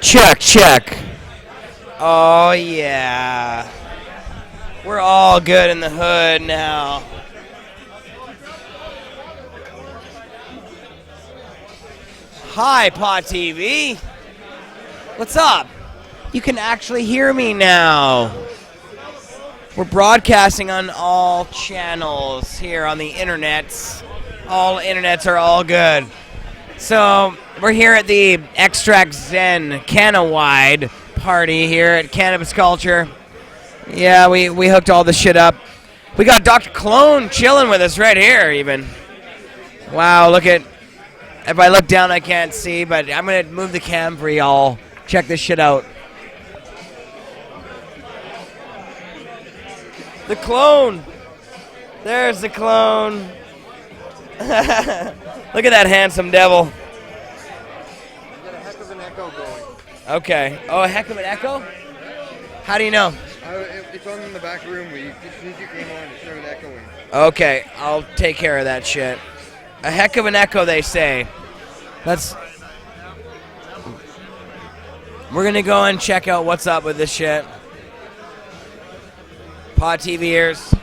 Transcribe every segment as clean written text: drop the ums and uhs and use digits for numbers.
Check, check. Oh, yeah. We're all good in the hood now. Hi, Pod TV. What's up? You can actually hear me now. We're broadcasting on all channels here on the internets. All internets are all good. So, we're here at the Extract-Zen Cannawide party here at Cannabis Culture. Yeah, we hooked all this shit up. We got Dr. Clone chilling with us right here, even. Wow, look at... If I look down, I can't see, but I'm going to move the cam for y'all. Check this shit out. The clone. There's the clone. Look at that handsome devil. You got a heck of an echo going. Okay. Oh, a heck of an echo? How do you know? It's on in the back room. As soon as you came on, it started echoing. Okay, I'll take care of that shit. A heck of an echo, they say. We're gonna go and check out what's up with this shit. Pod TV ears.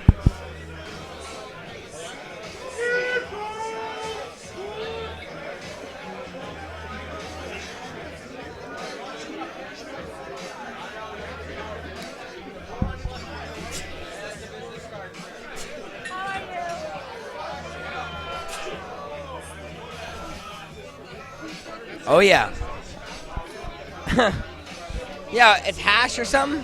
Oh, yeah. Yeah, it's hash or something?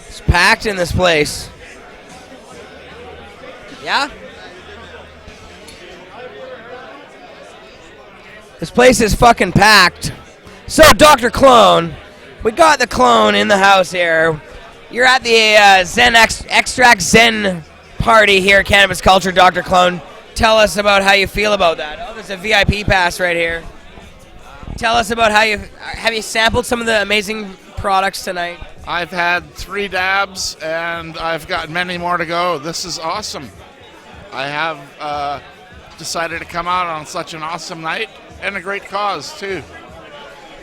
It's packed in this place. Yeah? This place is fucking packed. So, Dr. Clone, we got the clone in the house here. You're at the Extract-Zen party here at Cannabis Culture, Dr. Clone. Tell us about how you feel about that. Oh, there's a VIP pass right here. Tell us about how have you sampled some of the amazing products tonight? I've had 3 dabs, and I've got many more to go. This is awesome. I have decided to come out on such an awesome night, and a great cause, too.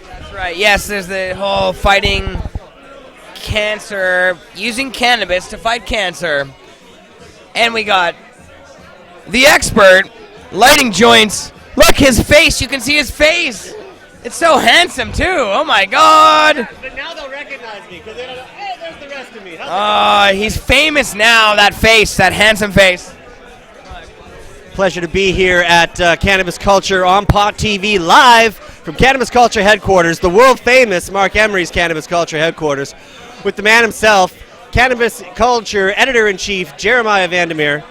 That's right. Yes, there's the whole fighting cancer, using cannabis to fight cancer. And we got the expert, lighting joints. Look, his face. You can see his face. It's so handsome, too. Oh, my God. But now they'll recognize me because they don't know, hey, there's the rest of me. He's famous now, that face, that handsome face. Pleasure to be here at Cannabis Culture on Pot TV live from Cannabis Culture headquarters, the world famous Mark Emery's Cannabis Culture headquarters, with the man himself, Cannabis Culture Editor-in-Chief Jeremiah Vandermeer.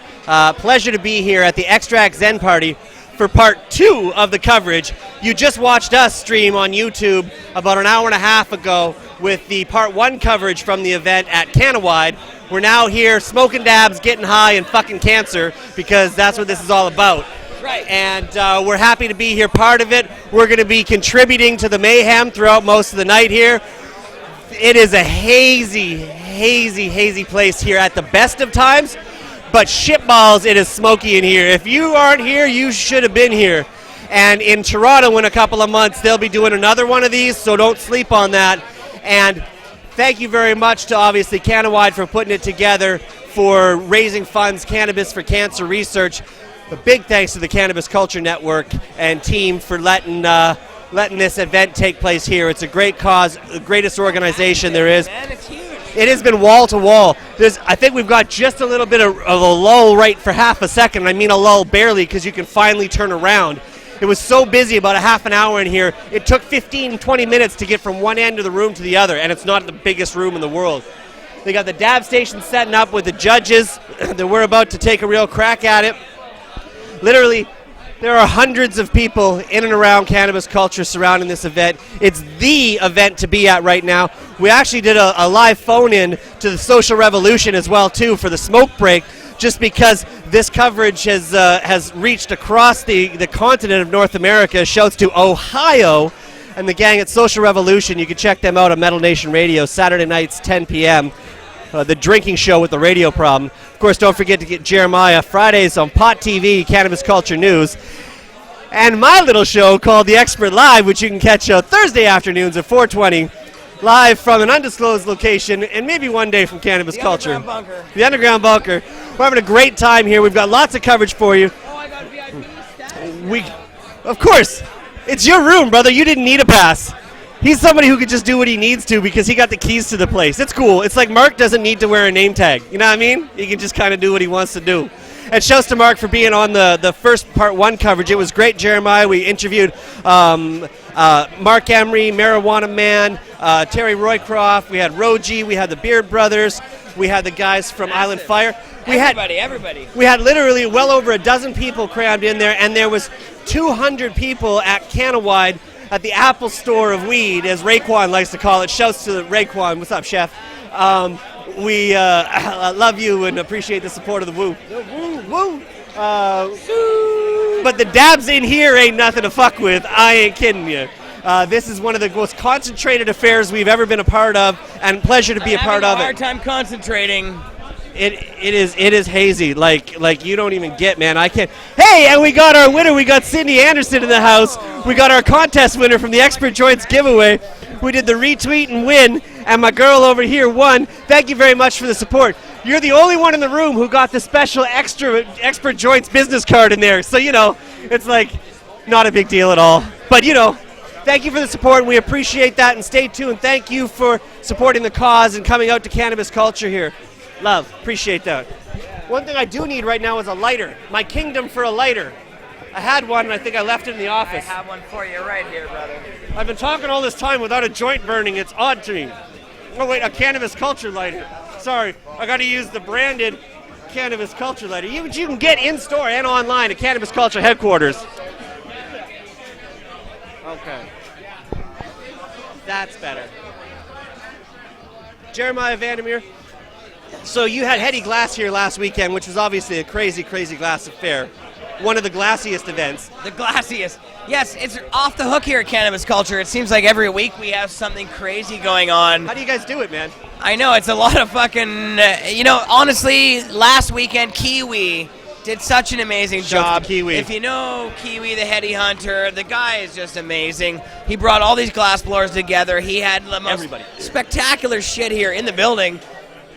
Pleasure to be here at the Extract-Zen party for part 2 of the coverage. You just watched us stream on YouTube about an hour and a half ago with the part 1 coverage from the event at Cannawide. We're now here smoking dabs, getting high, and fucking cancer, because that's what this is all about. Right. And we're happy to be here, part of it. We're going to be contributing to the mayhem throughout most of the night here. It is a hazy, hazy, hazy place here at the best of times, but shitballs, it is smoky in here. If you aren't here, you should have been here. And in Toronto, in a couple of months, they'll be doing another one of these, so don't sleep on that. And thank you very much to, obviously, Cannawide for putting it together, for raising funds, Cannabis for Cancer Research. A big thanks to the Cannabis Culture Network and team for letting this event take place here. It's a great cause, the greatest organization there is. Man, it's huge. It has been wall to wall. I think we've got just a little bit of a lull right for half a second. I mean a lull barely, because you can finally turn around. It was so busy, about a half an hour in here, it took 15, 20 minutes to get from one end of the room to the other, and it's not the biggest room in the world. They got the dab station setting up with the judges that we're about to take a real crack at it. Literally, there are hundreds of people in and around Cannabis Culture surrounding this event. It's the event to be at right now. We actually did a live phone-in to the Social Revolution as well, too, for the smoke break, just because this coverage has reached across the continent of North America. Shouts to Ohio and the gang at Social Revolution. You can check them out on Metal Nation Radio, Saturday nights, 10 p.m., the drinking show with the radio problem. Of course, don't forget to get Jeremiah Fridays on Pot TV, Cannabis Culture News. And my little show called The Expert Live, which you can catch Thursday afternoons at 4:20, live from an undisclosed location, and maybe one day from Cannabis Culture. Underground bunker. The Underground Bunker. We're having a great time here. We've got lots of coverage for you. Oh, I got VIP status. Of course, it's your room, brother. You didn't need a pass. He's somebody who could just do what he needs to because he got the keys to the place. It's cool. It's like Mark doesn't need to wear a name tag. You know what I mean? He can just kind of do what he wants to do. And shouts to Mark for being on the first part 1 coverage. It was great, Jeremiah. We interviewed Mark Emery, Marijuana Man, Terry Roycroft. We had Roji. We had the Beard Brothers. We had the guys from Island Fire. Everybody. We had literally well over a dozen people crammed in there, and there was 200 people at Cannawide at the Apple Store of Weed, as Raekwon likes to call it. Shouts to Raekwon. What's up, Chef? We love you and appreciate the support of the Woo. Woo. But the dabs in here ain't nothing to fuck with. I ain't kidding you. This is one of the most concentrated affairs we've ever been a part of, and pleasure to be a part of it. Hard time concentrating. It is hazy, like you don't even get, man. I can't. Hey, and we got our winner. We got Cindy Anderson in the house. We got our contest winner from the Expert Joints giveaway. We did the retweet and win, and my girl over here won. Thank you very much for the support. You're the only one in the room who got the special extra Expert Joints business card in there. So, it's like not a big deal at all. But, thank you for the support, and we appreciate that. And stay tuned. Thank you for supporting the cause and coming out to Cannabis Culture here. Love. Appreciate that. One thing I do need right now is a lighter. My kingdom for a lighter. I had one, and I think I left it in the office. I have one for you right here, brother. I've been talking all this time without a joint burning. It's odd to me. Oh, wait, a Cannabis Culture lighter. Sorry, I got to use the branded Cannabis Culture lighter. You can get in-store and online at Cannabis Culture headquarters. Okay. That's better. Jeremiah Vandermeer. So you had Heady Glass here last weekend, which was obviously a crazy, crazy glass affair. One of the glassiest events. The glassiest. Yes, it's off the hook here at Cannabis Culture. It seems like every week we have something crazy going on. How do you guys do it, man? I know, it's a lot of fucking, honestly, last weekend, Kiwi did such an amazing job. Kiwi. If you know Kiwi, the Heady Hunter, the guy is just amazing. He brought all these glass blowers together. He had the most spectacular shit here in the building.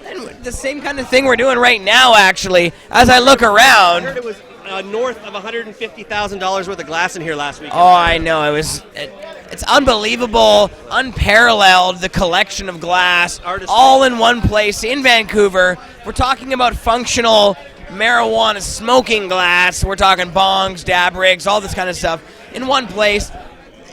And the same kind of thing we're doing right now, actually. As I look around. I heard it was north of $150,000 worth of glass in here last week. Oh, I know. It's unbelievable, unparalleled, the collection of glass, all in one place in Vancouver. We're talking about functional marijuana smoking glass. We're talking bongs, dab rigs, all this kind of stuff in one place.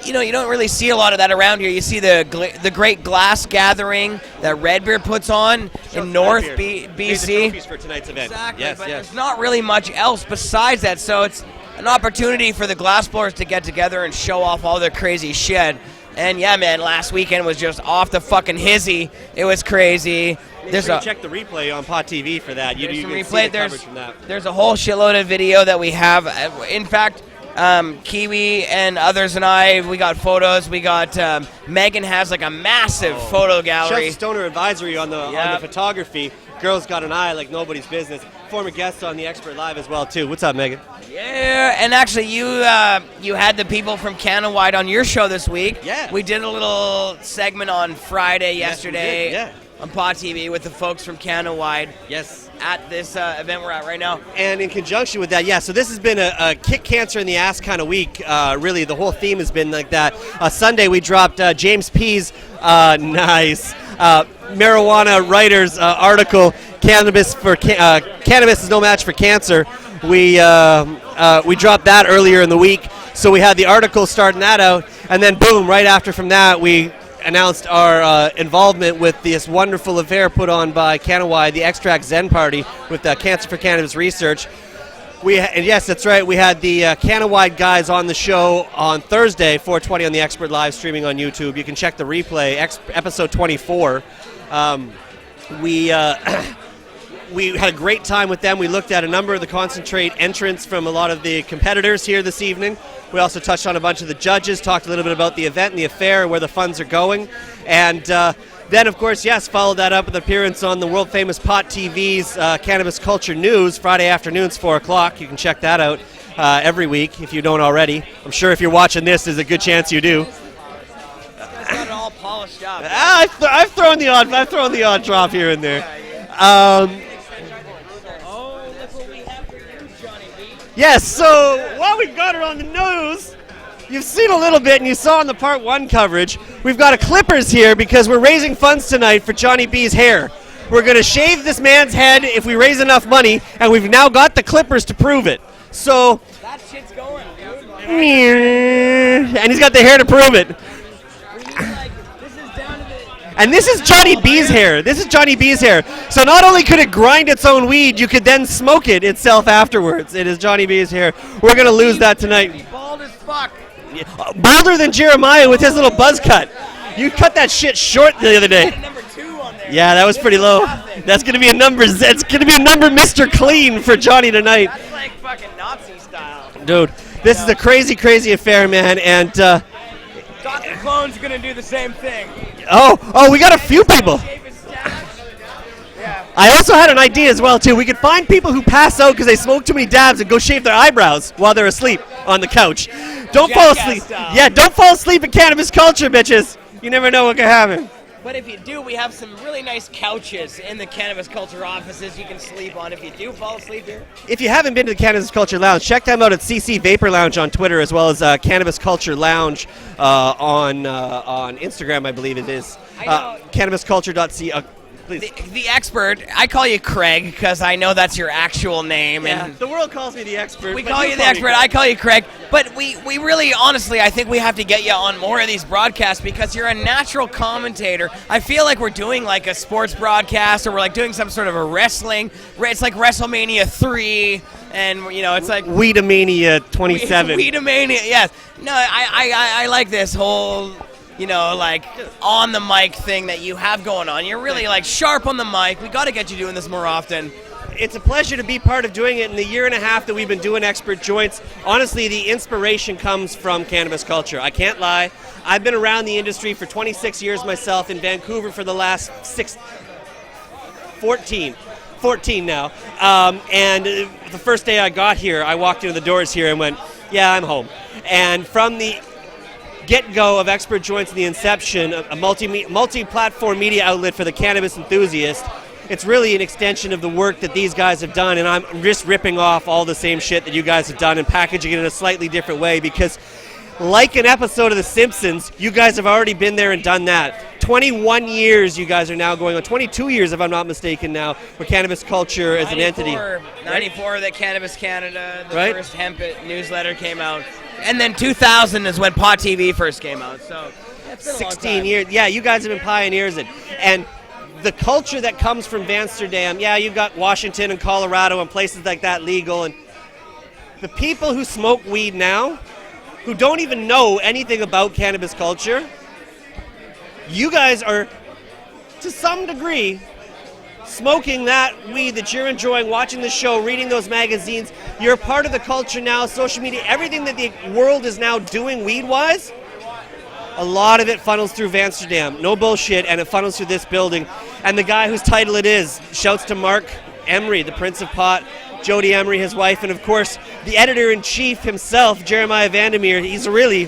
You don't really see a lot of that around here. You see the great glass gathering that Redbeard puts on in North BC. For tonight's event. Exactly, yes, but yes. there's not really much else besides that, so it's an opportunity for the glass blowers to get together and show off all their crazy shit. And yeah, man, last weekend was just off the fucking hizzy. It was crazy. Check the replay on Pot TV for that. You can see the coverage from that. There's a whole shitload of video that we have. In fact, Kiwi and others and we got photos. We got Megan has like a massive photo gallery. Chef Stoner Advisory on the photography. Girl's got an eye like nobody's business. Former guest on the Expert Live as well too. What's up, Megan? Yeah, and actually you had the people from Cannawide on your show this week. Yeah. We did a little segment on Friday yesterday. Yes, on Pot TV with the folks from Cannawide. Yes. At this event we're at right now. And in conjunction with that, so this has been a kick cancer in the ass kind of week. Really, the whole theme has been like that. Sunday we dropped James P's marijuana writer's article, Cannabis is no match for cancer. We dropped that earlier in the week, so we had the article starting that out, and then boom, right after from that we announced our involvement with this wonderful affair put on by Cannawide, the Extract-Zen party with Cancer for Cannabis Research. And yes, that's right. We had the Cannawide guys on the show on Thursday, 4:20 on the Expert live streaming on YouTube. You can check the replay, episode 24. We had a great time with them. We looked at a number of the concentrate entrants from a lot of the competitors here this evening. We also touched on a bunch of the judges, talked a little bit about the event and the affair, where the funds are going. And then, of course, yes, followed that up with an appearance on the world-famous Pot TV's Cannabis Culture News, Friday afternoons, 4 o'clock. You can check that out every week if you don't already. I'm sure if you're watching this, there's a good chance you do. Got it all polished up. I've thrown the odd drop here and there. Oh, look what we have for you, Johnny B. Yes, so while we've got it on the nose, you've seen a little bit, and you saw in the Part 1 coverage, we've got a clippers here because we're raising funds tonight for Johnny B's hair. We're going to shave this man's head if we raise enough money, and we've now got the clippers to prove it. So, That shit's going, dude. and he's got the hair to prove it. This is down to the... And this is Johnny B's hair. This is Johnny B's hair. So not only could it grind its own weed, you could then smoke it itself afterwards. It is Johnny B's hair. We're going to lose that tonight. Bald as fuck. Bolder than Jeremiah with his little buzz cut. You cut that shit short the other day. Number 2 on there. Yeah, that was pretty low. That's going to be a number. That's going to be a number Mr. Clean for Johnny tonight. That's like fucking Nazi style. Dude, this is a crazy, crazy affair, man. And, Dr. Clone's gonna do the same thing. oh, we got a few people. Shave his stash. Yeah. I also had an idea as well, too. We could find people who pass out because they smoke too many dabs and go shave their eyebrows while they're asleep on the couch. Don't fall Jackass asleep. style. Yeah, don't fall asleep in cannabis culture, bitches. You never know what could happen. But if you do, we have some really nice couches in the Cannabis Culture offices you can sleep on if you do fall asleep here. If you haven't been to the Cannabis Culture Lounge, check them out at CC Vapor Lounge on Twitter, as well as Cannabis Culture Lounge on Instagram, I believe it is. I know. CannabisCulture.ca. Please. The expert, I call you Craig because I know that's your actual name. Yeah, And the world calls me the expert. we but call you the expert, I call you Craig. But we really, honestly, I think we have to get you on more of these broadcasts because you're a natural commentator. I feel like we're doing like a sports broadcast or we're like doing some sort of a wrestling. It's like WrestleMania 3 and, you know, it's like... Weedomania 27. Weedomania, yes. No, I like this whole... You know, like on the mic thing that you have going on. You're really like sharp on the mic. We got to get you doing this more often. It's a pleasure to be part of doing it. In the year and a half that we've been doing Expert Joints, honestly, the inspiration comes from cannabis culture. I can't lie. I've been around the industry for 26 years myself, in Vancouver for the last 14 now. And the first day I got here, I walked into the doors here and went, yeah, I'm home. And from the get-go of Expert Joints and the inception, a multi-platform media outlet for the cannabis enthusiast, it's really an extension of the work that these guys have done, and I'm just ripping off all the same shit that you guys have done and packaging it in a slightly different way because, like an episode of The Simpsons, you guys have already been there and done that. 21 years you guys are now going on, 22 years if I'm not mistaken now, for cannabis culture as an entity. 94, that Cannabis Canada, the Right? first hemp newsletter came out. And then 2000 is when Pot TV first came out. So it's been a long 16 time. years. Yeah, you guys have been pioneers in. And the culture that comes from Amsterdam, yeah, you've got Washington and Colorado and places like that legal. And the people who smoke weed now, who don't even know anything about cannabis culture, you guys are, to some degree, smoking that weed that you're enjoying, watching the show, reading those magazines. You're part of the culture now, social media, everything that the world is now doing weed-wise. A lot of it funnels through Amsterdam, no bullshit, and it funnels through this building. And the guy whose title it is, shouts to Mark Emery, the Prince of Pot, Jody Emery, his wife, and of course, the editor-in-chief himself, Jeremiah Vandermeer. He's really,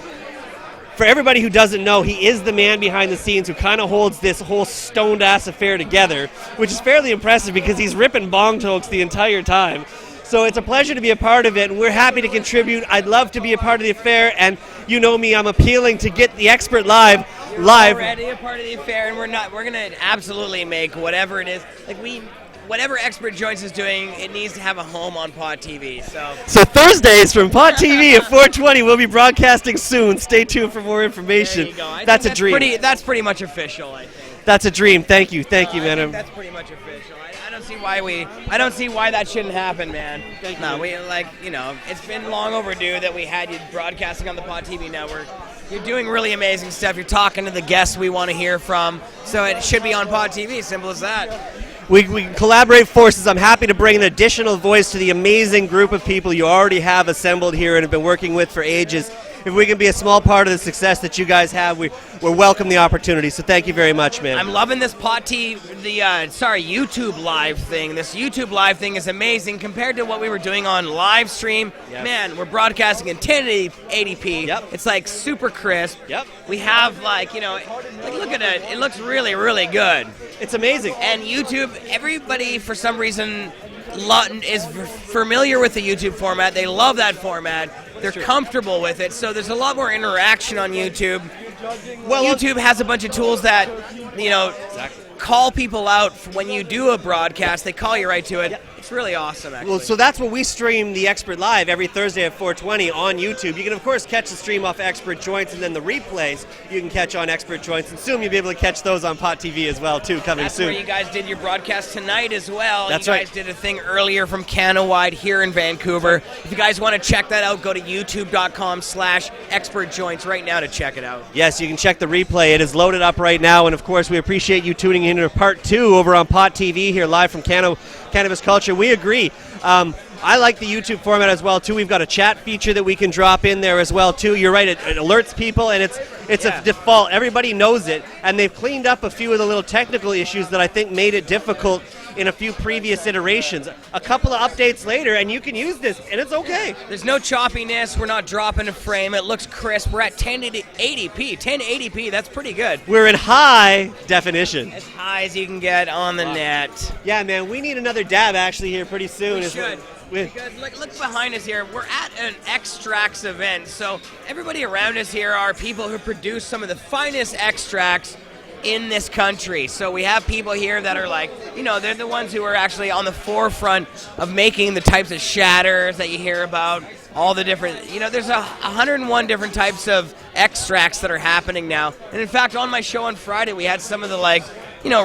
for everybody who doesn't know, he is the man behind the scenes who kind of holds this whole stoned-ass affair together, which is fairly impressive because he's ripping bong tokes the entire time. So it's a pleasure to be a part of it, and we're happy to contribute. I'd love to be a part of the affair, and you know me, I'm appealing to get the expert live. You're already a part of the affair, and we're going to absolutely make whatever it is. Whatever Expert Joints is doing, it needs to have a home on Pod TV. So Thursdays from Pod TV at 4:20, we'll be broadcasting soon. Stay tuned for more information. There you go. That's a dream. That's pretty much official, I think. That's a dream. Thank you, I man. think that's pretty much official. I I don't see why that shouldn't happen, man. Thank no, you. we it's been long overdue that we had you broadcasting on the Pod TV network. You're doing really amazing stuff. You're talking to the guests we want to hear from, so it should be on Pod TV. Simple as that. We can collaborate forces. I'm happy to bring an additional voice to the amazing group of people you already have assembled here and have been working with for ages. If we can be a small part of the success that you guys have, we're welcome the opportunity. So thank you very much, man. I'm loving this YouTube live thing. This YouTube live thing is amazing compared to what we were doing on live stream. Yep. Man, we're broadcasting in 1080p. Yep. It's like super crisp. Yep. We have look at it. It looks really, really good. It's amazing. And YouTube, everybody for some reason is familiar with the YouTube format. They love that format. They're comfortable with it, so there's a lot more interaction on YouTube. Well, YouTube has a bunch of tools that, call people out when you do a broadcast. They call you right to it. Yep. It's really awesome, actually. Well, so that's what we stream the Expert Live every Thursday at 4:20 on YouTube. You can, of course, catch the stream off Expert Joints, and then the replays you can catch on Expert Joints. And soon you'll be able to catch those on Pot TV as well, too, coming soon. That's where you guys did your broadcast tonight as well. That's you guys did a thing earlier from Cannawide here in Vancouver. If you guys want to check that out, go to youtube.com/expertjoints right now to check it out. Yes, you can check the replay. It is loaded up right now, and of course, we appreciate you tuning in to part 2 over on Pot TV here live from Cannabis Culture. We agree. I like the YouTube format as well too. We've got a chat feature that we can drop in there as well too. You're right; it alerts people, and it's a default. Everybody knows it, and they've cleaned up a few of the little technical issues that I think made it difficult in a few previous iterations. A couple of updates later, and you can use this, and it's okay. There's no choppiness. We're not dropping a frame. It looks crisp. We're at 1080p. 1080p. That's pretty good. We're in high definition. As high as you can get on the net. Yeah, man, we need another dab actually here pretty soon. We should. Because look behind us here. We're at an Extracts event, so everybody around us here are people who produce some of the finest extracts in this country. So we have people here that are they're the ones who are actually on the forefront of making the types of shatters that you hear about. All the different, there's 101 different types of extracts that are happening now. And in fact, on my show on Friday, we had some of the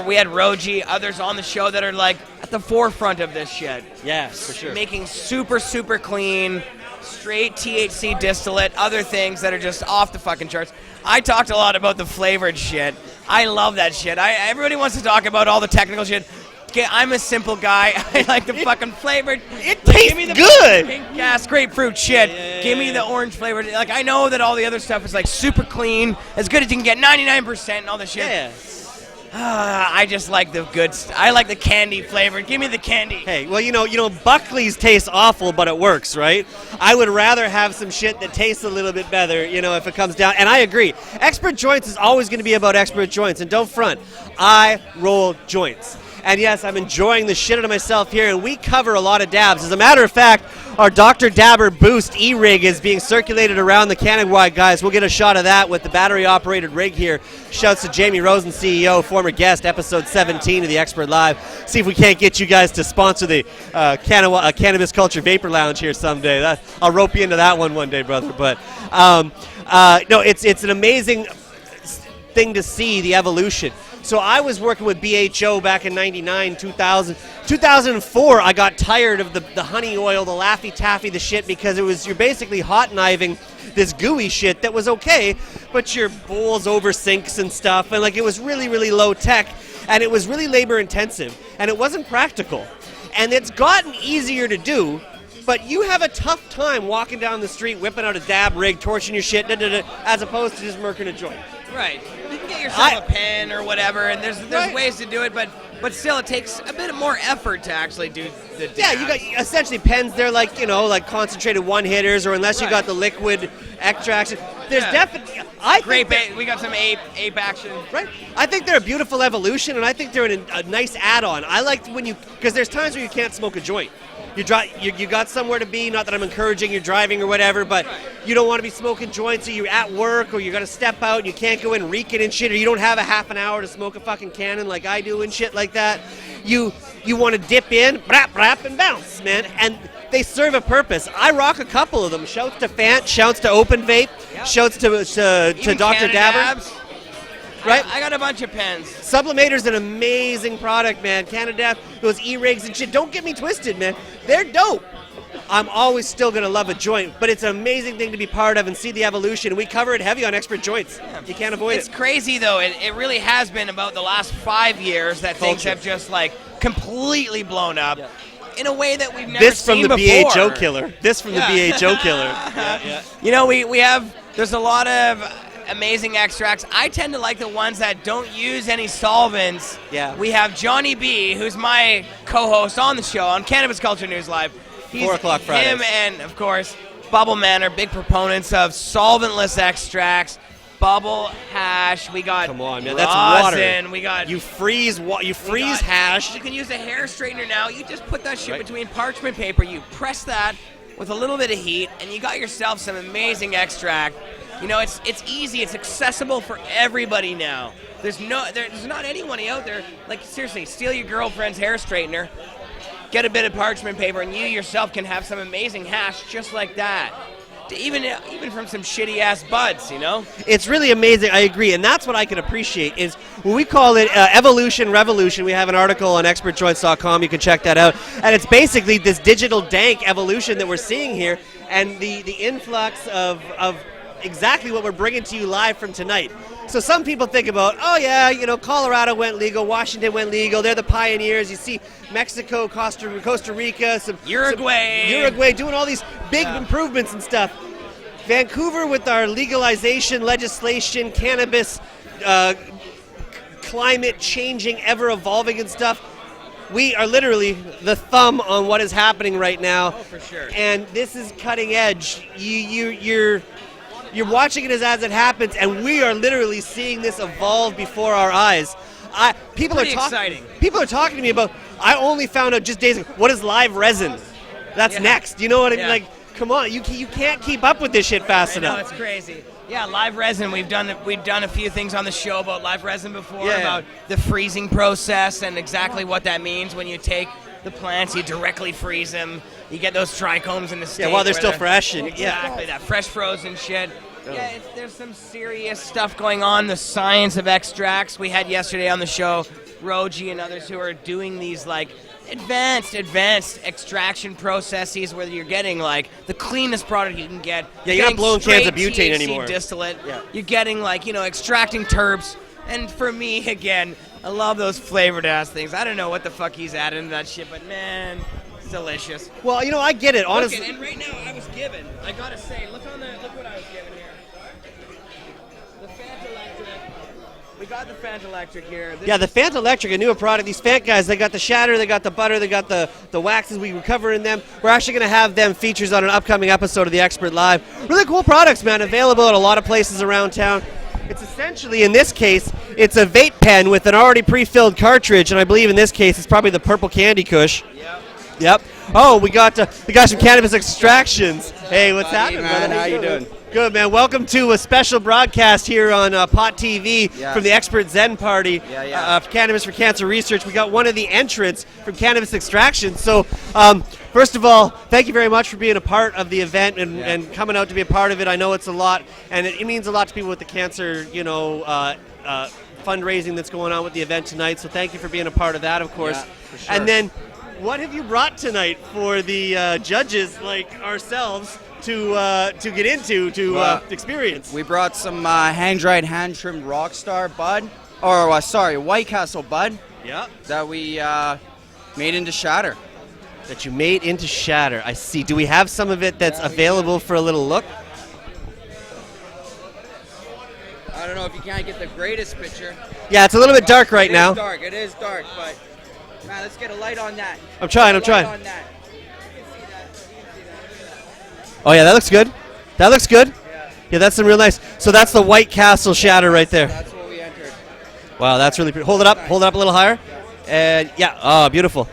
we had Roji, others on the show that are at the forefront of this shit. Yeah, for sure. Making super, super clean, straight THC distillate, other things that are just off the fucking charts. I talked a lot about the flavored shit. I love that shit. Everybody wants to talk about all the technical shit. I'm a simple guy. I like the fucking flavored. It tastes give me the good. Pink gas grapefruit shit. Give me the orange flavored. I know that all the other stuff is super clean, as good as you can get, 99% and all the shit. Yeah. I just like the good. I like the candy flavored. Give me the candy. Hey, well, Buckley's tastes awful, but it works, right? I would rather have some shit that tastes a little bit better, if it comes down. And I agree. Expert Joints is always going to be about Expert Joints, and don't front. I roll joints. And yes, I'm enjoying the shit out of myself here, and we cover a lot of dabs. As a matter of fact, our Dr. Dabber Boost e-rig is being circulated around the Cannawide, guys. We'll get a shot of that with the battery-operated rig here. Shouts to Jamie Rosen, CEO, former guest, episode 17 of the Expert Live. See if we can't get you guys to sponsor the Cannabis Culture Vapor Lounge here someday. I'll rope you into that one day, brother. But no, it's an amazing thing to see, the evolution. So I was working with BHO back in 99, 2000. 2004, I got tired of the honey oil, the Laffy Taffy, the shit, because you're basically hot kniving this gooey shit that was okay, but your bowls over sinks and stuff, and it was really, really low tech, and it was really labor intensive, and it wasn't practical. And it's gotten easier to do, but you have a tough time walking down the street, whipping out a dab rig, torching your shit, as opposed to just murking a joint. Right. You can get yourself a pen or whatever, and there's ways to do it, but still it takes a bit more effort to actually do the dab. Yeah, you got essentially pens. They're concentrated one hitters, or unless you got the liquid extraction. There's definitely we got some ape action. Right. I think they're a beautiful evolution, and I think they're a nice add-on. I like because there's times where you can't smoke a joint. You got somewhere to be, not that I'm encouraging you're driving or whatever, but you don't want to be smoking joints, or you're at work, or you got to step out and you can't go in reeking and shit, or you don't have a half an hour to smoke a fucking cannon like I do and shit like that. You want to dip in, brap, brap, and bounce, man. And they serve a purpose. I rock a couple of them. Shouts to Fant, shouts to Open Vape, shouts to Dr. Dabber. right? I got a bunch of pens. Sublimator's an amazing product, man. Canada, those e-rigs and shit. Don't get me twisted, man. They're dope. I'm always still going to love a joint, but it's an amazing thing to be part of and see the evolution. We cover it heavy on Expert Joints. Yeah. You can't avoid It's crazy, though. It really has been about the last 5 years that things have just, like, completely blown up in a way that we've never seen before. This from the BHO killer. This from the BHO killer. Yeah. You know, we have, there's a lot of amazing extracts. I tend to like the ones that don't use any solvents. Yeah. We have Johnny B, who's my co-host on the show on Cannabis Culture News Live. 4 o'clock Fridays. Him and, of course, Bubble Man are big proponents of solventless extracts. Bubble, hash, we got Come on, man, rosin, that's water. we got You freeze hash. You can use a hair straightener now. You just put that shit between parchment paper. You press that with a little bit of heat, and you got yourself some amazing extract. You know, it's easy. It's accessible for everybody now. There's not anybody out there, like, seriously, steal your girlfriend's hair straightener, get a bit of parchment paper, and you yourself can have some amazing hash just like that. Even from some shitty-ass buds, you know? It's really amazing. I agree. And that's what I can appreciate is when we call it evolution, revolution. We have an article on expertjoints.com. You can check that out. And it's basically this digital dank evolution that we're seeing here and the influx of exactly what we're bringing to you live from tonight. So some people think about, oh yeah, you know, Colorado went legal, Washington went legal, they're the pioneers. You see Mexico, Costa Rica, Uruguay doing all these big improvements and stuff. Vancouver with our legalization legislation, cannabis, climate changing, ever evolving and stuff. We are literally the thumb on what is happening right now. Oh, for sure. And this is cutting edge. You're watching it as it happens, and we are literally seeing this evolve before our eyes. People are talking to me about. I only found out just days ago. What is live resin? That's next. You know what I mean? Like, come on, you can't keep up with this shit fast enough. No, it's crazy. Yeah, live resin. We've done a few things on the show about live resin before, about the freezing process and exactly what that means when you take the plants, you directly freeze them. You get those trichomes in the state. Yeah, while they're still fresh. Exactly, that fresh frozen shit. Yeah, there's some serious stuff going on. The science of extracts. We had yesterday on the show Roji and others who are doing these like advanced extraction processes where you're getting like the cleanest product you can get. Yeah, you're not blowing cans of butane THC anymore. Distillate. Yeah. You're getting like, you know, extracting terps. And for me, again, I love those flavored ass things. I don't know what the fuck he's adding to that shit, but man, it's delicious. Well, you know, I get it, honestly. Look, and right now I was given, I gotta say, look what I was given here. The Fanta Electric. We got the Fanta Electric here. The Fanta Electric, a newer product. These Fant guys, they got the shatter, they got the butter, they got the waxes. We were covering them. We're actually going to have them features on an upcoming episode of the Expert Live. Really cool products, man. Available at a lot of places around town. It's essentially, in this case, it's a vape pen with an already pre-filled cartridge, and I believe in this case it's probably the Purple Candy Kush. Yep. Oh, we got some Cannabis Extractions. Hey, what's happening, man? How you doing? Good, man. Welcome to a special broadcast here on Pot TV from the Expert-Zen Party. Cannabis for Cancer Research. We got one of the entrants from Cannabis Extraction. So, first of all, thank you very much for being a part of the event and coming out to be a part of it. I know it's a lot, and it means a lot to people with the cancer, fundraising that's going on with the event tonight. So thank you for being a part of that, of course. Yeah, for sure. And then, what have you brought tonight for the judges like ourselves to get into, experience? We brought some hand-dried, hand-trimmed Rockstar bud, White Castle bud. Yeah. That we made into shatter. That you made into shatter. I see. Do we have some of it that's available for a little look? I don't know if you can't get the greatest picture. Yeah, it's a little bit dark right now. It is dark, but man, let's get a light on that. I'm trying. On that. Oh yeah, that looks good. Yeah, that's some real nice. So that's the White Castle shatter right there. That's what we entered. Wow, that's really pretty. Hold it up a little higher. And beautiful.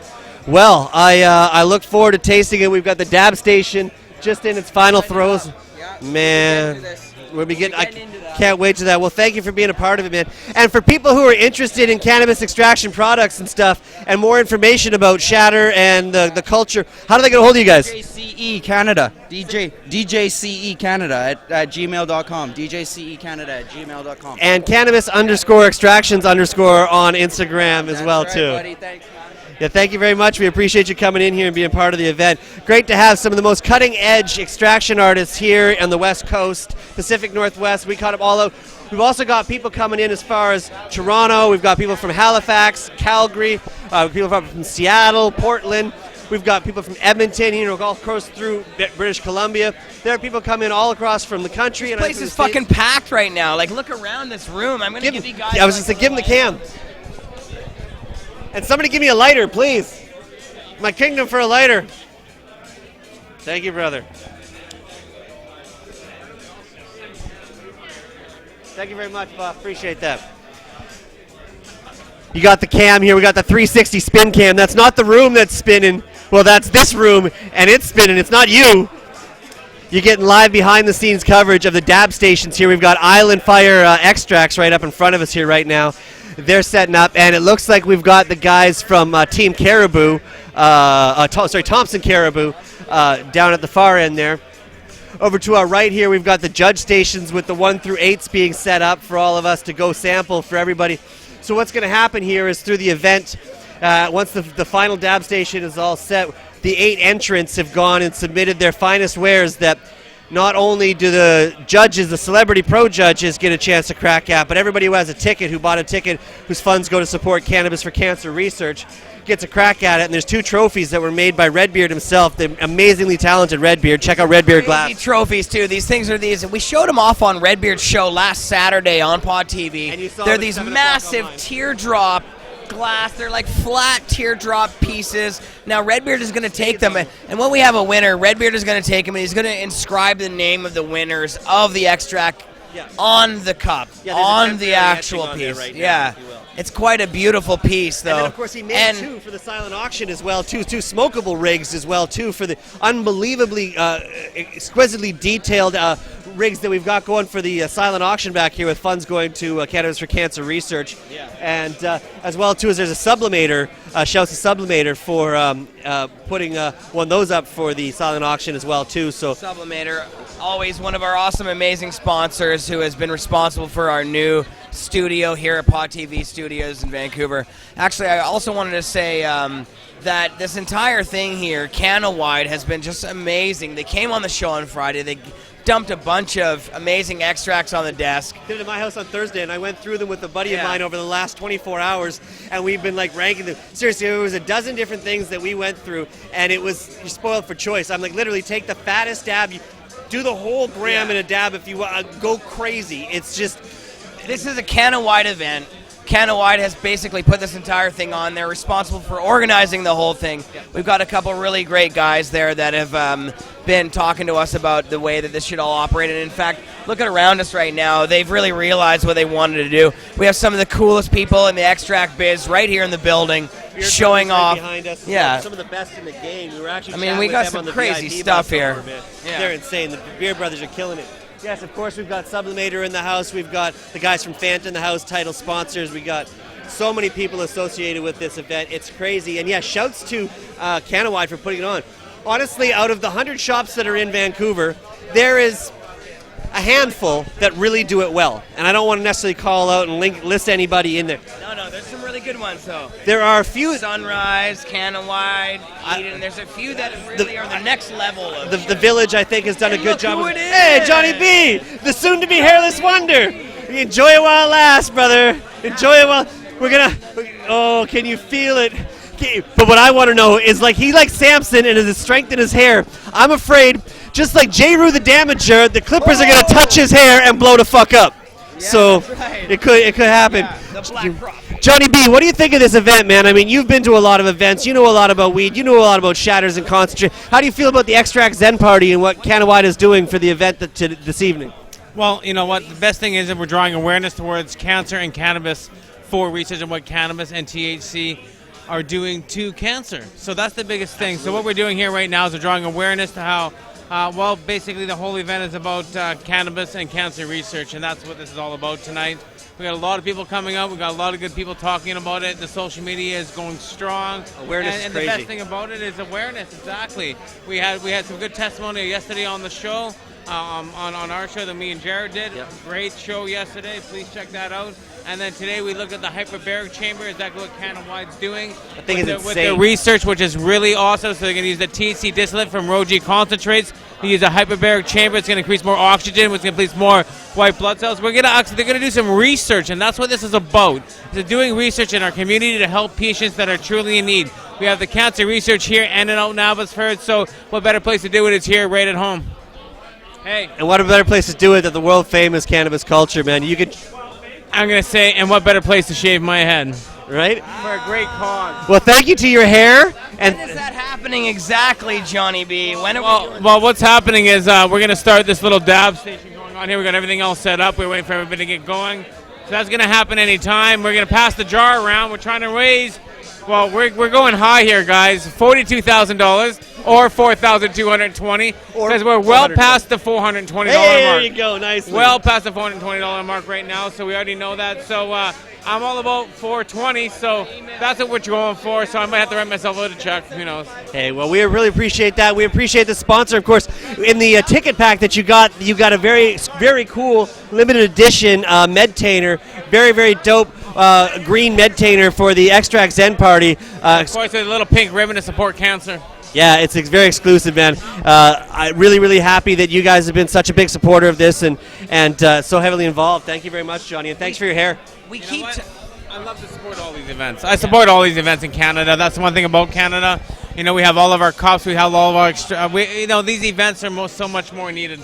Well, I look forward to tasting it. We've got the dab station just in its final throes. Yeah, man. We'll be getting. I getting into that. can't wait to that. Well, thank you for being a part of it, man. And for people who are interested in cannabis extraction products and stuff, and more information about Shatter and the culture, how do they get a hold of you guys? DJCE Canada. DJCE Canada at gmail.com. DJCE Canada at gmail.com. And cannabis_extractions_ on Instagram as well, That's too. right, buddy. Thanks, man. Yeah, thank you very much. We appreciate you coming in here and being part of the event. Great to have some of the most cutting-edge extraction artists here on the West Coast, Pacific Northwest. We caught them all out. We've also got people coming in as far as Toronto. We've got people from Halifax, Calgary, people from Seattle, Portland. We've got people from Edmonton, all across through British Columbia. There are people coming all across from the country. This place is fucking packed right now. Like, look around this room. I'm gonna give you guys. I was just going to give them the cam. And somebody give me a lighter, please. My kingdom for a lighter. Thank you, brother. Thank you very much, Bob. Appreciate that. You got the cam here. We got the 360 spin cam. That's not the room that's spinning. Well, that's this room, and it's spinning. It's not you. You're getting live behind-the-scenes coverage of the dab stations here. We've got Island Fire extracts right up in front of us here right now. They're setting up, and it looks like we've got the guys from Team Caribou, Thompson Caribou, down at the far end there. Over to our right here, we've got the judge stations with the 1 through 8s being set up for all of us to go sample for everybody. So what's going to happen here is through the event, once the final dab station is all set, the 8 entrants have gone and submitted their finest wares that not only do the judges, the celebrity pro judges, get a chance to crack at, but everybody who has a ticket, who bought a ticket, whose funds go to support Cannabis for Cancer research, gets a crack at it. And there's 2 trophies that were made by Redbeard himself, the amazingly talented Redbeard. Check out Redbeard Glass. Crazy trophies too. These things are these. We showed them off on Redbeard's show last Saturday on Pod TV. And you saw They're them at these 7 o'clock massive online. teardrop glass. They're like flat teardrop pieces. Now Redbeard is going to take them, and when we have a winner, Redbeard is going to take them, and he's going to inscribe the name of the winners of the extract on the cup, Yeah, there's a on the temporary actual etching on there piece. right now, Yeah. if you will. It's quite a beautiful piece, though. And then, of course, he made 2 for the silent auction as well, 2 smokable rigs as well, too, for the unbelievably, exquisitely detailed rigs that we've got going for the silent auction back here, with funds going to Cannabis for Cancer research. Yeah. And as well, too, as there's a sublimator, shouts to Sublimator for putting one of those up for the silent auction as well, too. So Sublimator, always one of our awesome, amazing sponsors who has been responsible for our new studio here at Pod TV Studios in Vancouver. Actually, I also wanted to say that this entire thing here, Cannawide, has been just amazing. They came on the show on Friday. They dumped a bunch of amazing extracts on the desk. Did it at my house on Thursday, and I went through them with a buddy of mine over the last 24 hours, and we've been like ranking them. Seriously, there was a dozen different things that we went through, and it was, you're spoiled for choice. I'm like, literally take the fattest dab, you do the whole gram in a dab if you want, go crazy. It's just... This is a Cannawide event. Cannawide has basically put this entire thing on. They're responsible for organizing the whole thing. We've got a couple really great guys there that have been talking to us about the way that this should all operate. And in fact, looking around us right now, they've really realized what they wanted to do. We have some of the coolest people in the extract biz right here in the building, showing off. Behind us, yeah, some of the best in the game. We were actually. I mean, we got some crazy stuff here. Yeah. They're insane. The Beer Brothers are killing it. Yes, of course, we've got Sublimator in the house. We've got the guys from Fanta in the house, title sponsors. We got so many people associated with this event. It's crazy. And yeah, shouts to Cannawide for putting it on. Honestly, out of the 100 shops that are in Vancouver, there is a handful that really do it well. And I don't want to necessarily call out and list anybody in there. No, there's some really good ones, though. There are a few. Sunrise, Cannawide, Eden. There's a few that really are the next level of the Village, I think, has done a good look job. who it is. Hey, Johnny B, the soon-to-be hairless wonder. Enjoy it while it lasts, brother. Enjoy it while we're gonna. Oh, can you feel it? But what I want to know is, like, he like Samson and his strength in his hair. I'm afraid, just like J. Rue the Damager, the Clippers are gonna touch his hair and blow the fuck up. Yeah, So that's right. it could happen. Yeah, the Black Crop. Johnny B, what do you think of this event, man? I mean, you've been to a lot of events. You know a lot about weed. You know a lot about shatters and concentrate. How do you feel about the Extract-Zen party and what Cannawide is doing for the event this evening? Well, you know what? The best thing is that we're drawing awareness towards cancer and cannabis for research on what cannabis and THC are doing to cancer. So that's the biggest thing. So what we're doing here right now is we're drawing awareness to how Well, basically the whole event is about cannabis and cancer research, and that's what this is all about tonight. We got a lot of people coming out. We got a lot of good people talking about it. The social media is going strong. Awareness is and crazy. the best thing about it is awareness. Exactly. We had some good testimony yesterday on the show, on our show that me and Jared did. Yep. Great show yesterday. Please check that out. And then today we looked at the hyperbaric chamber, exactly what Cannawide's doing. I think it's With their insane. research, which is really awesome. So they're going to use the THC distillate from Roji concentrates. They use a hyperbaric chamber. It's going to increase more oxygen, which is going to increase more white blood cells. They're going to do some research, and that's what this is about. They're doing research in our community to help patients that are truly in need. We have the cancer research here and in out in Abbotsford, so what better place to do it is here right at home. Hey. And what a better place to do it than the world famous cannabis culture, man. You could, I'm going to say, and what better place to shave my head? right? For a great cause. Well, thank you to your hair. When is that happening exactly, Johnny B? When are we doing Well, what's happening is we're going to start this little dab station going on here. We got everything all set up. We're waiting for everybody to get going. So that's going to happen anytime. We're going to pass the jar around. We're trying to raise, well, we're going high here, guys. $42,000 or $4,220 because we're well past the $420 mark. There you go, nicely. Well past the $420 mark right now, so we already know that. So I'm all about $420, so that's what we're going for. So I might have to write myself out a check. Who knows? Hey, well, we really appreciate that. We appreciate the sponsor, of course. In the ticket pack that you got a very, very cool limited edition Medtainer, very, very dope green Medtainer for the Extract-Zen party. Of course, with a little pink ribbon to support cancer. Yeah, it's very exclusive, man. I'm really, really happy that you guys have been such a big supporter of this and so heavily involved. Thank you very much, Johnny, and thanks for your hair. We You know keep. what? I love to support all these events. I support all these events in Canada. That's one thing about Canada. You know, we have all of our cups. We have all of our extra. These events are so much more needed.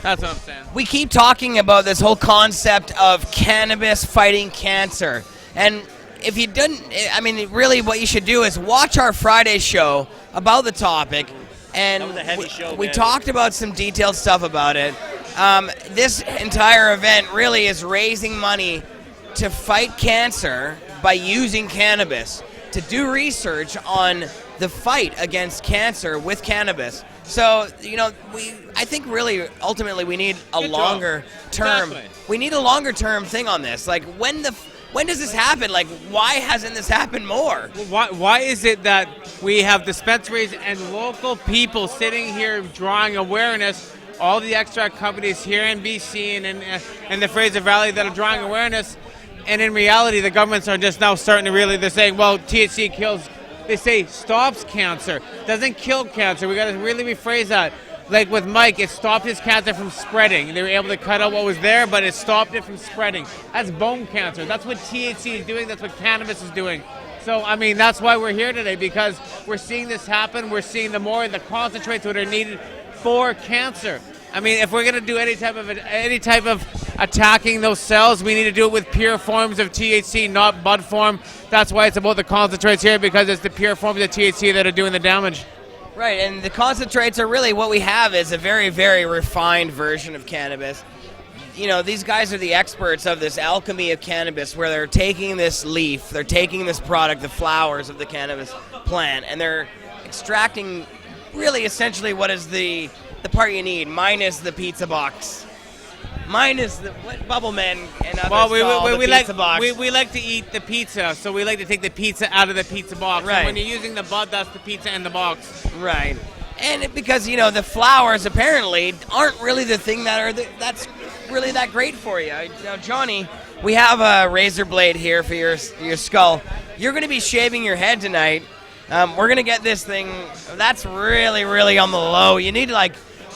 That's what I'm saying. We keep talking about this whole concept of cannabis fighting cancer. And if you didn't, I mean, really what you should do is watch our Friday show about the topic. And That was a heavy show, we man. talked about some detailed stuff about it. This entire event really is raising money to fight cancer by using cannabis, to do research on the fight against cancer with cannabis. So, I think really, ultimately, we need a Good job. longer term. Exactly. We need a longer term thing on this. Like, when does this happen? Like, why hasn't this happened more? Why is it that we have dispensaries and local people sitting here drawing awareness, all the extract companies here in BC and in the Fraser Valley that are drawing awareness, and in reality the governments are just now starting to they're saying, well, THC kills, they say stops cancer, doesn't kill cancer. We got to really rephrase that. Like with Mike, it stopped his cancer from spreading. They were able to cut out what was there, but it stopped it from spreading. That's bone cancer. That's what THC is doing. That's what cannabis is doing. So, I mean, that's why we're here today, because we're seeing this happen. We're seeing the concentrates that are needed for cancer. I mean, if we're going to do any type of attacking those cells, we need to do it with pure forms of THC, not bud form. That's why it's about the concentrates here, because it's the pure forms of THC that are doing the damage. Right, and the concentrates are really what we have is a very, very refined version of cannabis. These guys are the experts of this alchemy of cannabis, where they're taking this leaf, they're taking this product, the flowers of the cannabis plant, and they're extracting really essentially what is the part you need, minus the pizza box. Minus what Bubble Men and others call the pizza box. We like to eat the pizza, so we like to take the pizza out of the pizza box. Right. And when you're using the bud, that's the pizza in the box. Right. And because, the flowers apparently aren't really the thing that's really that great for you. Now, Johnny, we have a razor blade here for your skull. You're going to be shaving your head tonight. We're going to get this thing that's really, really on the low.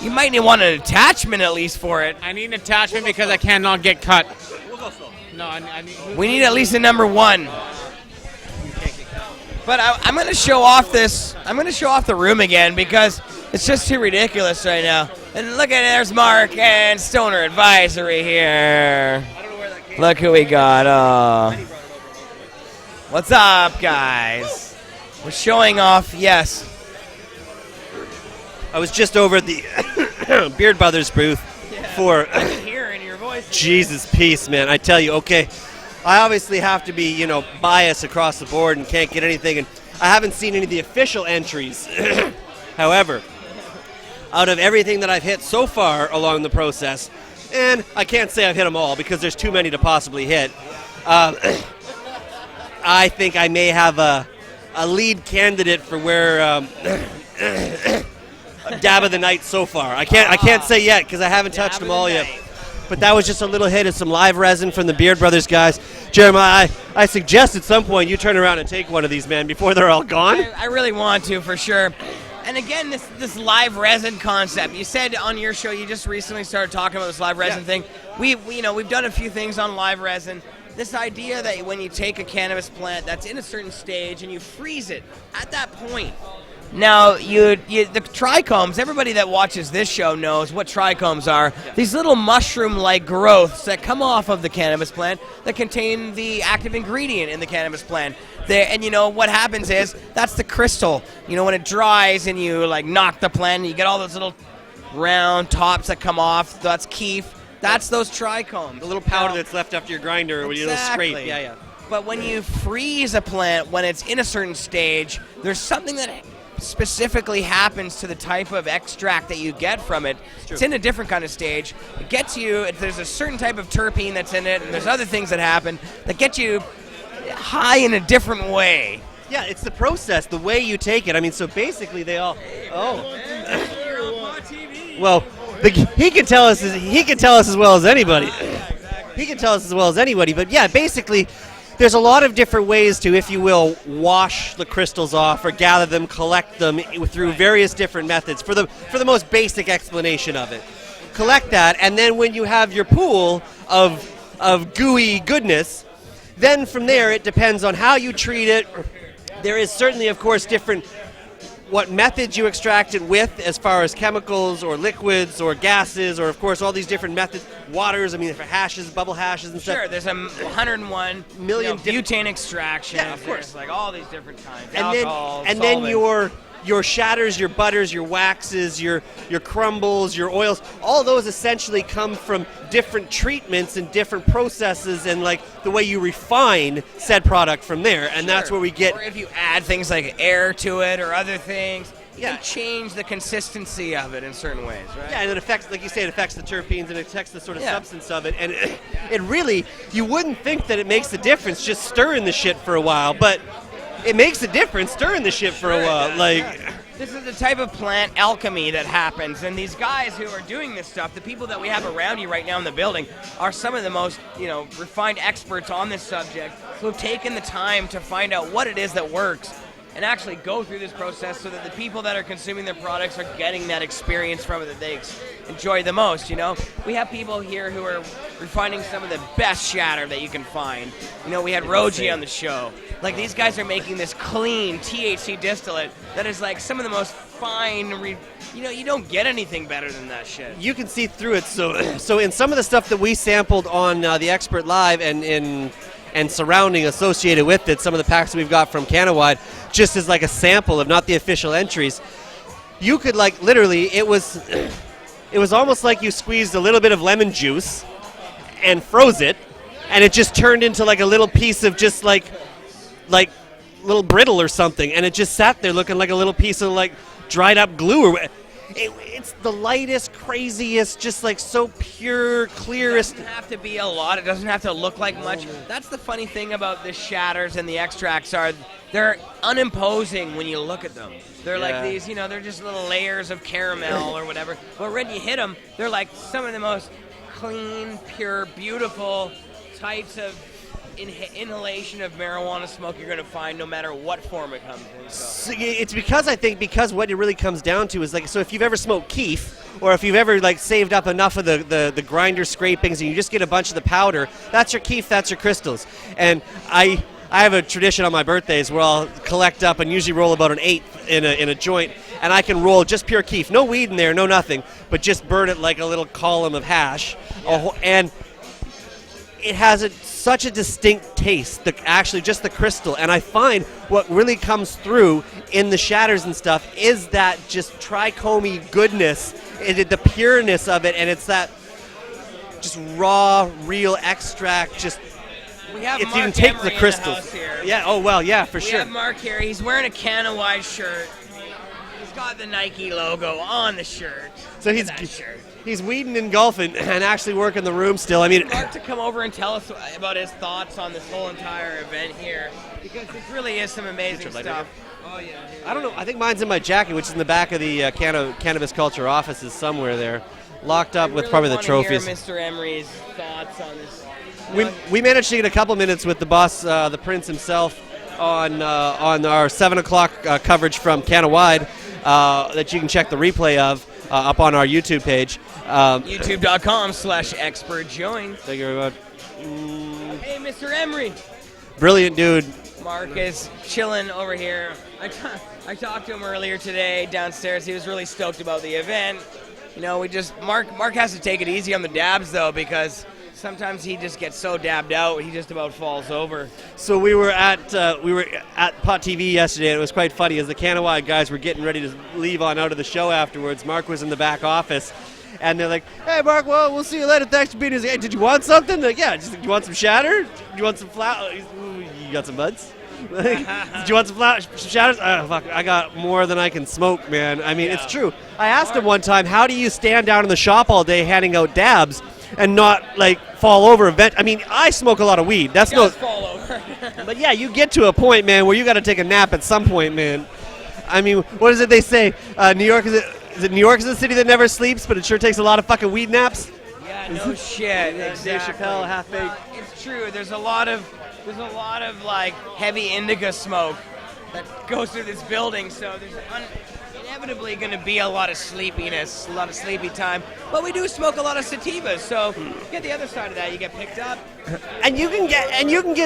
You might want an attachment at least for it. I need an attachment because I cannot get cut. No, I need... We need at least a number 1. But I'm going to show off this. I'm going to show off the room again because it's just too ridiculous right now. And look at there's Mark and Stoner Advisory here. Look who we got. Oh. What's up, guys? We're showing off, yes. I was just over at the Beard Brothers booth for Hearing your voice. Jesus peace, man. I tell you, okay, I obviously have to be, biased across the board and can't get anything, and I haven't seen any of the official entries. However, out of everything that I've hit so far along the process. And I can't say I've hit them all because there's too many to possibly hit. I think I may have a lead candidate for where dab of the night so far. I can't say yet because I haven't touched them all yet. But that was just a little hit of some live resin from the Beard Brothers guys. Jeremiah, I suggest at some point you turn around and take one of these, man, before they're all gone. I really want to, for sure. And again, this live resin concept. You said on your show you just recently started talking about this live resin thing. We've done a few things on live resin. This idea that when you take a cannabis plant that's in a certain stage and you freeze it at that point. Now, the trichomes, everybody that watches this show knows what trichomes are. Yeah. These little mushroom-like growths that come off of the cannabis plant that contain the active ingredient in the cannabis plant. And what happens is, that's the crystal. When it dries and you knock the plant, you get all those little round tops that come off. That's keef. That's those trichomes. The little powder that's left after your grinder when you scrape. Yeah. But when you freeze a plant, when it's in a certain stage, there's something that specifically happens to the type of extract that you get from it. It's in a different kind of stage. It gets you, there's a certain type of terpene that's in it, and there's other things that happen that get you high in a different way. Yeah, it's the process, the way you take it. I mean, so basically they all... Well, he can tell us as well as anybody. He can tell us as well as anybody, but yeah, basically... There's a lot of different ways to, if you will, wash the crystals off or gather them, collect them through various different methods for the most basic explanation of it. Collect that, and then when you have your pool of gooey goodness, then from there it depends on how you treat it. There is certainly, of course, different what methods you extract it with as far as chemicals or liquids or gases or, of course, all these different methods. Waters, I mean, for hashes, bubble hashes and stuff. Sure, there's 101 million butane extraction. Yeah, of course. There's all these different kinds. And then your shatters, your butters, your waxes, your crumbles, your oils, all those essentially come from different treatments and different processes and the way you refine said product from there. And that's where we get... Or if you add things like air to it or other things, you can change the consistency of it in certain ways, right? Yeah, and it affects, like you say, it affects the terpenes and it affects the sort of substance of it. And it really, you wouldn't think that it makes a difference just stirring the shit for a while, but... It makes a difference stirring the shit for a while. This is the type of plant alchemy that happens, and these guys who are doing this stuff, the people that we have around you right now in the building, are some of the most, refined experts on this subject who have taken the time to find out what it is that works and actually go through this process so that the people that are consuming their products are getting that experience from it that they enjoy the most, We have people here who are refining some of the best shatter that you can find. We had Roji on the show. These guys are making this clean THC distillate that is some of the most fine, you don't get anything better than that shit. You can see through it. So in some of the stuff that we sampled on the Expert Live and surrounding associated with it, some of the packs we've got from Cannawide, just as a sample of not the official entries, you could literally, it was almost like you squeezed a little bit of lemon juice and froze it, and it just turned into a little piece of just little brittle or something, and it just sat there looking like a little piece of dried up glue. It's the lightest, craziest, just so pure, clearest. It doesn't have to be a lot. It doesn't have to look like much. That's the funny thing about the shatters and the extracts are they're unimposing when you look at them. They're like these, they're just little layers of caramel or whatever. But when you hit them, they're some of the most clean, pure, beautiful types of inhalation of marijuana smoke you're going to find no matter what form it comes in. So it's because what it really comes down to is so if you've ever smoked keef or if you've ever saved up enough of the grinder scrapings and you just get a bunch of the powder, that's your keef, that's your crystals. And I have a tradition on my birthdays where I'll collect up and usually roll about an eighth in a joint, and I can roll just pure keef, no weed in there, no nothing, but just burn it like a little column of hash. And it has such a distinct taste, actually just the crystal. And I find what really comes through in the shatters and stuff is that just trichomy goodness, the pureness of it, and it's that just raw, real extract. Just we have if Mark you can take Emery the crystals. in the house here. Yeah. Oh well. Yeah, for sure. We have Mark here. He's wearing a Cannawide shirt. got the Nike logo on the shirt. So Look at that shirt. he's weeding and golfing and actually working the room still. I mean, Mark to come over and tell us about his thoughts on this whole entire event here, because this really is some amazing stuff. Oh yeah. I don't know. I think mine's in my jacket, which is in the back of the Cannabis Culture offices somewhere there, locked up with probably the trophies. Hear Mr. Emery's thoughts on this. We managed to get a couple minutes with the boss, the Prince himself, on our 7 o'clock coverage from Cannawide that you can check the replay of up on our YouTube page. YouTube.com/expertjoin. Thank you very much. Hey, Mr. Emery. Brilliant dude. Mark is chilling over here. I talked to him earlier today downstairs. He was really stoked about the event. You know, Mark has to take it easy on the dabs though, because sometimes he just gets so dabbed out he just about falls over. So we were at Pot TV yesterday, and it was quite funny as the Cannawide guys were getting ready to leave on out of the show afterwards. Mark was in the back office, and they're like, "Hey, Mark, well, we'll see you later. Thanks for being here." He's like, "Hey, did you want something?" Like, "Yeah, just, you want some shatter? You want some flour? You got some buds? Did you want some shatters?" Oh, fuck, I got more than I can smoke, man. I mean, It's true. I asked him one time, how do you stand down in the shop all day handing out dabs and not, like, fall over event? I mean, I smoke a lot of weed. That's no fall over. But yeah, you get to a point, man, where you got to take a nap at some point, man. I mean, what is it they say? New York is it New York is a city that never sleeps, but it sure takes a lot of fucking weed naps. Yeah, no shit. Exactly. Dave Chappelle, half-baked. It's true. There's a lot of like heavy indica smoke that goes through this building, so there's inevitably going to be a lot of sleepiness, a lot of sleepy time. But we do smoke a lot of sativas, so you get the other side of that. You get picked up, and you can get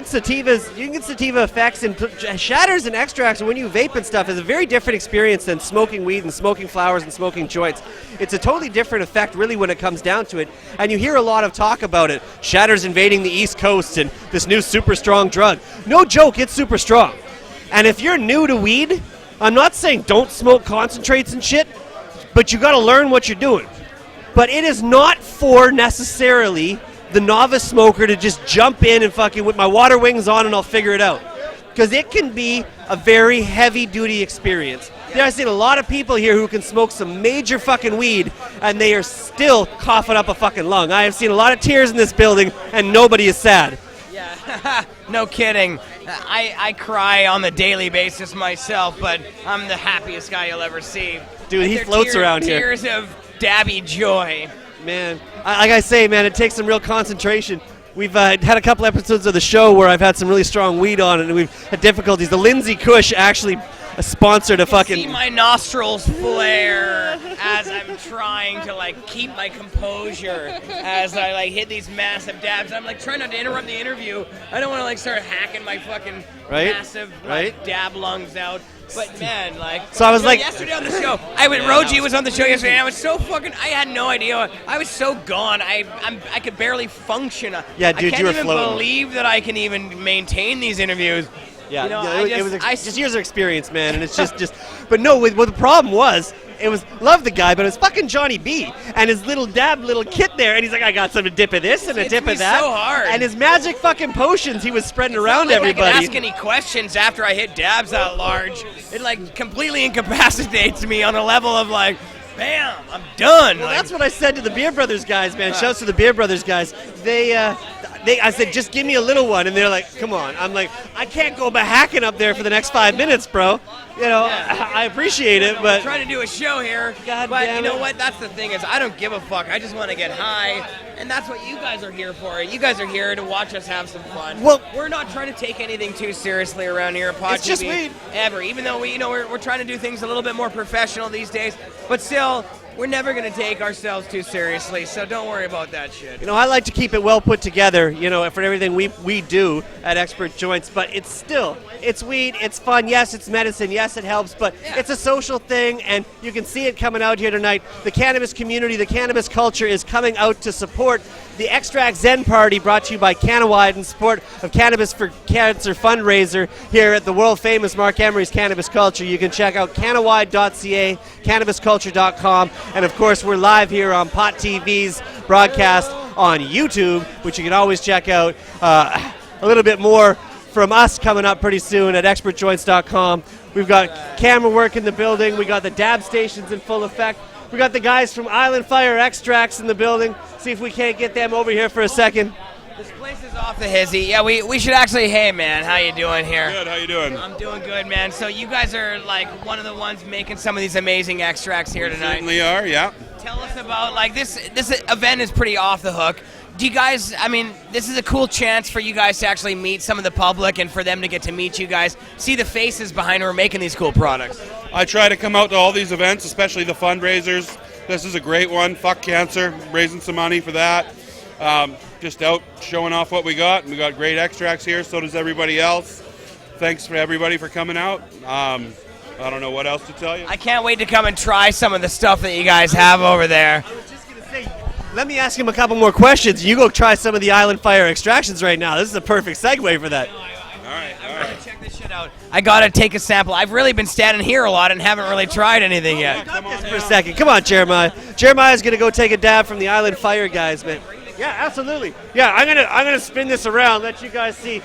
sativas. You can get sativa effects and shatters and extracts. And when you vape and stuff, is a very different experience than smoking weed and smoking flowers and smoking joints. It's a totally different effect, really, when it comes down to it. And you hear a lot of talk about it. Shatters invading the East Coast and this new super strong drug. No joke, it's super strong. And if you're new to weed, I'm not saying don't smoke concentrates and shit, but you got to learn what you're doing. But it is not for necessarily the novice smoker to just jump in and fucking with my water wings on and I'll figure it out. Because it can be a very heavy duty experience. I've seen a lot of people here who can smoke some major fucking weed and they are still coughing up a fucking lung. I have seen a lot of tears in this building and nobody is sad. Yeah, no kidding. I cry on the daily basis myself, but I'm the happiest guy you'll ever see. Dude, he floats around here. Tears of dabby joy. Man, like I say, man, it takes some real concentration. We've had a couple episodes of the show where I've had some really strong weed on it, and we've had difficulties. The Lindsay Kush actually sponsored a fucking... See my nostrils flare as I'm trying to like keep my composure as I like hit these massive dabs. I'm like trying not to interrupt the interview. I don't want to like start hacking my fucking massive dab lungs out. But man, like, so I was like yesterday on the show. Roji was on the show yesterday. And I was so fucking. I had no idea. I was so gone. I could barely function. Yeah, dude, I you were can't even floating. believe that I can even maintain these interviews. Yeah, you know, it was just years of experience, man, and it's just. But no, what the problem was, it was love the guy, but it was fucking Johnny B and his little kit there, and he's like, I got some dip of this and a dip of that. So hard. And his magic fucking potions he was spreading around everybody. I could ask any questions after I hit dabs that large. It like completely incapacitates me on a level of like, bam, I'm done. Well, that's what I said to the Beer Brothers guys, man. Shouts to the Beer Brothers guys. I said, just give me a little one, and they're like, come on. I'm like, I can't go hacking up there for the next 5 minutes, bro. You know, I appreciate it, but... I'm trying to do a show here, but you know what? That's the thing is, I don't give a fuck. I just want to get high, and that's what you guys are here for. You guys are here to watch us have some fun. Well, we're not trying to take anything too seriously around here at Pod It's just weed. Ever, even though we're trying to do things a little bit more professional these days, but still... We're never going to take ourselves too seriously, so don't worry about that shit. You know, I like to keep it well put together, you know, for everything we do at Expert Joints, but it's weed, it's fun, yes, it's medicine, yes, it helps, but it's a social thing, and you can see it coming out here tonight. The cannabis community, the cannabis culture is coming out to support the Extract-Zen party brought to you by Cannawide in support of Cannabis for Cancer fundraiser here at the world-famous Mark Emery's Cannabis Culture. You can check out cannawide.ca, cannabisculture.com, and of course we're live here on Pot TV's broadcast on YouTube, which you can always check out. A little bit more from us coming up pretty soon at expertjoints.com. We've got camera work in the building. We got the dab stations in full effect. We got the guys from Island Fire Extracts in the building. See if we can't get them over here for a second. This place is off the hizzy. Yeah, we should actually. Hey, man, how you doing here? Good. How you doing? I'm doing good, man. So you guys are like one of the ones making some of these amazing extracts here tonight. Certainly are. Yeah. Tell us about like this event is pretty off the hook. Do you guys? I mean, this is a cool chance for you guys to actually meet some of the public and for them to get to meet you guys, see the faces behind who are making these cool products. I try to come out to all these events, especially the fundraisers. This is a great one. Fuck cancer, raising some money for that. Just out showing off what we got. We got great extracts here. So does everybody else. Thanks for everybody for coming out. I don't know what else to tell you. I can't wait to come and try some of the stuff that you guys have over there. I was just going to say, let me ask him a couple more questions. You go try some of the Island Fire extractions right now. This is a perfect segue for that. All right. Check this shit out. I gotta take a sample. I've really been standing here a lot and haven't really tried anything yet. Come on For a second. Come on, Jeremiah. Jeremiah's going to go take a dab from the Island Fire guys, man. Yeah, absolutely. Yeah, I'm gonna spin this around. Let you guys see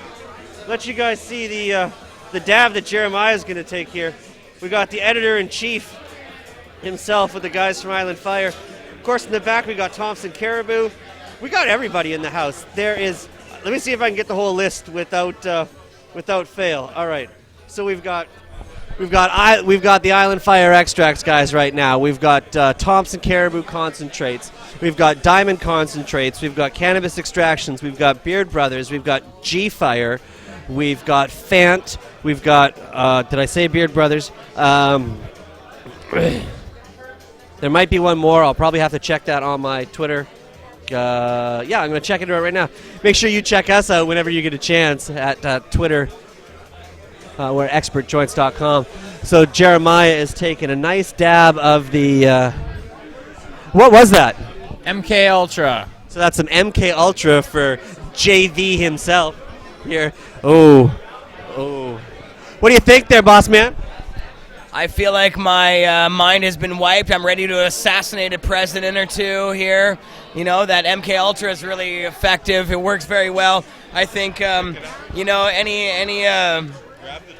the dab that Jeremiah's gonna take here. We got the editor-in-chief himself with the guys from Island Fire. Of course, in the back we got Thompson Caribou. We got everybody in the house. There is. Let me see if I can get the whole list without fail. All right. So we've got the Island Fire Extracts guys right now. We've got Thompson Caribou concentrates. We've got Diamond concentrates. We've got Cannabis Extractions. We've got Beard Brothers. We've got G Fire. We've got Fant. We've got did I say Beard Brothers? There might be one more. I'll probably have to check that on my Twitter. Yeah, I'm going to check it out right now. Make sure you check us out whenever you get a chance at Twitter. We're expertjoints.com. So Jeremiah is taking a nice dab of the. What was that? MK Ultra. So that's some MK Ultra for JV himself here. Oh. What do you think there, boss man? I feel like my mind has been wiped. I'm ready to assassinate a president or two here. You know, that MK Ultra is really effective. It works very well. I think,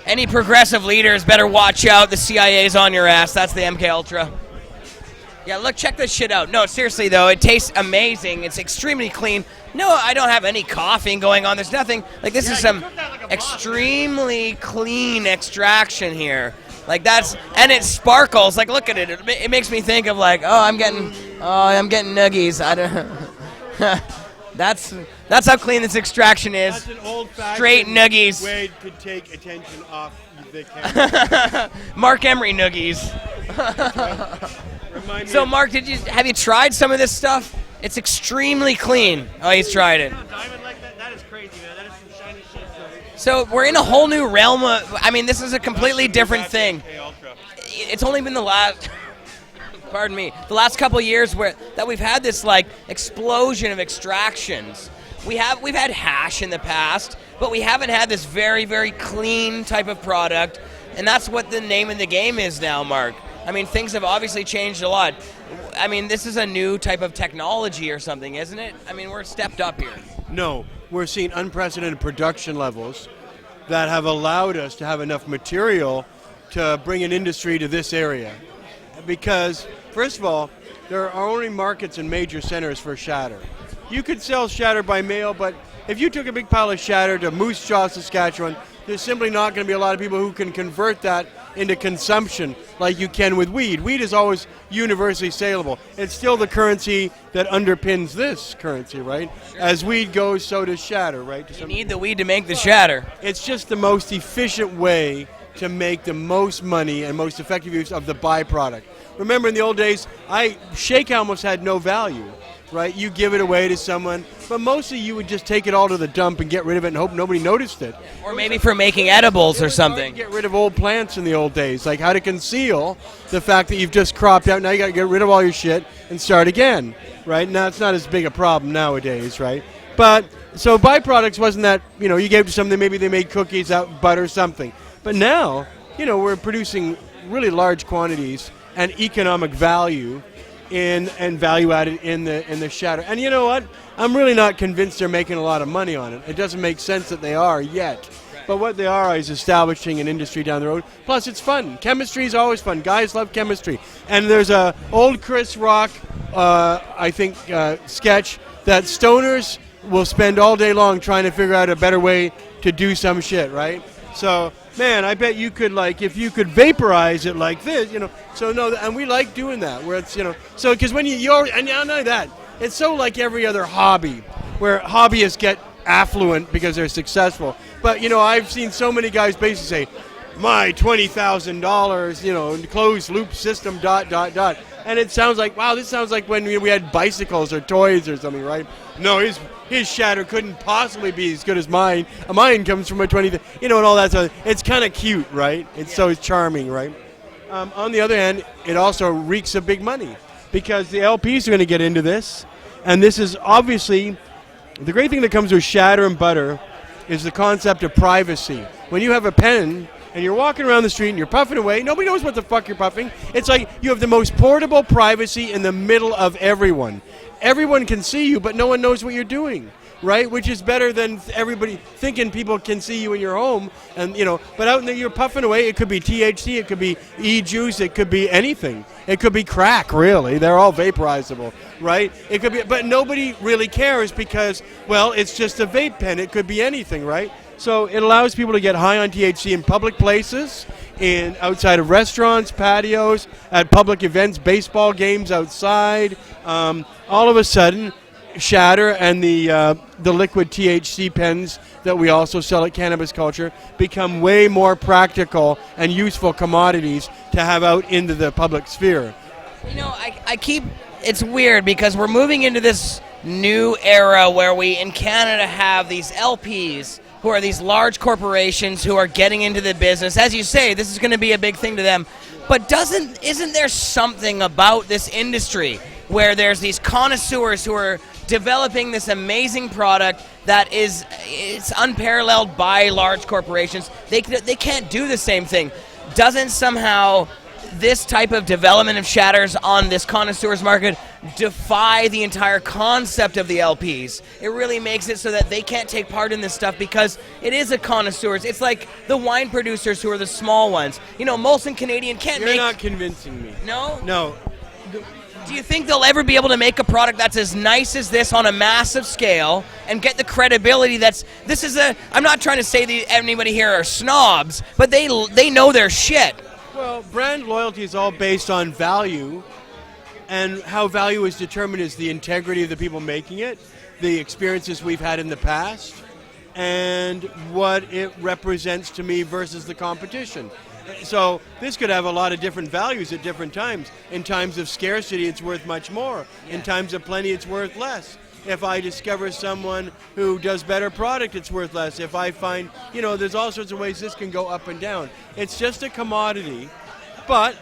any progressive leaders better watch out. The CIA's on your ass. That's the MK Ultra. Yeah, look, check this shit out. No, seriously, though, it tastes amazing. It's extremely clean. No, I don't have any coughing going on. There's nothing. Like, this is some extremely clean extraction here. Like, and it sparkles. Like, look at it. It makes me think of, like, I'm getting nuggies. I don't That's how clean this extraction is. That's an old-fashioned straight nuggies. way to take attention off the camera. Mark Emery nuggies. So, Mark, have you tried some of this stuff? It's extremely clean. Oh, he's tried it. Diamond like that? That is crazy, man. That is some shiny shit. So we're in a whole new realm of, I mean, this is a completely different thing. It's only been the last couple of years that we've had this like explosion of extractions. We've had hash in the past, but we haven't had this very, very clean type of product, and that's what the name of the game is now, Mark. I mean, things have obviously changed a lot. I mean, this is a new type of technology or something, isn't it? I mean, we're stepped up here. No, we're seeing unprecedented production levels that have allowed us to have enough material to bring an industry to this area. Because, first of all, there are only markets in major centers for shatter. You could sell shatter by mail, but if you took a big pile of shatter to Moose Jaw, Saskatchewan, there's simply not going to be a lot of people who can convert that into consumption like you can with weed. Weed is always universally saleable. It's still the currency that underpins this currency, right? Sure. As weed goes, so does shatter, right? You need the weed to make the shatter. It's just the most efficient way to make the most money and most effective use of the byproduct. Remember in the old days, shake almost had no value, right? You give it away to someone, but mostly you would just take it all to the dump and get rid of it and hope nobody noticed it. Or maybe for making edibles or something. Get rid of old plants in the old days, like how to conceal the fact that you've just cropped out. Now you got to get rid of all your shit and start again, right? Now it's not as big a problem nowadays, right? But so byproducts wasn't that, you gave to something, maybe they made cookies out, butter, something. But now, we're producing really large quantities and economic value and value added in the shatter. And you know what? I'm really not convinced they're making a lot of money on it. It doesn't make sense that they are yet. But what they are is establishing an industry down the road. Plus, it's fun. Chemistry is always fun. Guys love chemistry. And there's a old Chris Rock, sketch that stoners will spend all day long trying to figure out a better way to do some shit, right? So, man, I bet you could, like, if you could vaporize it like this, So no, and we like doing that, where it's, So because when you're, and not only that, it's so like every other hobby, where hobbyists get affluent because they're successful. But I've seen so many guys basically say, my $20,000, closed loop system, ... And it sounds like, wow, this sounds like when we had bicycles or toys or something, right? No, his shatter couldn't possibly be as good as mine. Mine comes from a 20, and all that stuff. It's kind of cute, right? It's so charming, right? On the other hand, it also reeks of big money because the LPs are going to get into this. And this is obviously, the great thing that comes with shatter and butter is the concept of privacy. When you have a pen and you're walking around the street and you're puffing away, nobody knows what the fuck you're puffing. It's like you have the most portable privacy in the middle of everyone. Everyone can see you, but no one knows what you're doing, right? Which is better than everybody thinking people can see you in your home. And but out there you're puffing away. It could be THC, it could be e-juice, it could be anything. It could be crack, really. They're all vaporizable, right? It could be, but nobody really cares because, well, it's just a vape pen. It could be anything, right? So it allows people to get high on THC in public places, outside of restaurants, patios, at public events, baseball games outside. All of a sudden, shatter and the liquid THC pens that we also sell at Cannabis Culture become way more practical and useful commodities to have out into the public sphere. It's weird because we're moving into this new era where we in Canada have these LPs who are these large corporations who are getting into the business. As you say, this is going to be a big thing to them. But isn't there something about this industry where there's these connoisseurs who are developing this amazing product that it's unparalleled by large corporations? They can't do the same thing. Doesn't somehow this type of development of shatters on this connoisseurs market defy the entire concept of the LPs? It really makes it so that they can't take part in this stuff because it is a connoisseurs. It's like the wine producers who are the small ones. Molson Canadian can't You're not convincing me. No? No. Do you think they'll ever be able to make a product that's as nice as this on a massive scale and get the credibility I'm not trying to say that anybody here are snobs, but they know their shit. Well, brand loyalty is all based on value, and how value is determined is the integrity of the people making it, the experiences we've had in the past, and what it represents to me versus the competition. So this could have a lot of different values at different times. In times of scarcity, it's worth much more. Yeah. In times of plenty, it's worth less. If I discover someone who does better product, it's worth less. If I find, there's all sorts of ways this can go up and down. It's just a commodity, but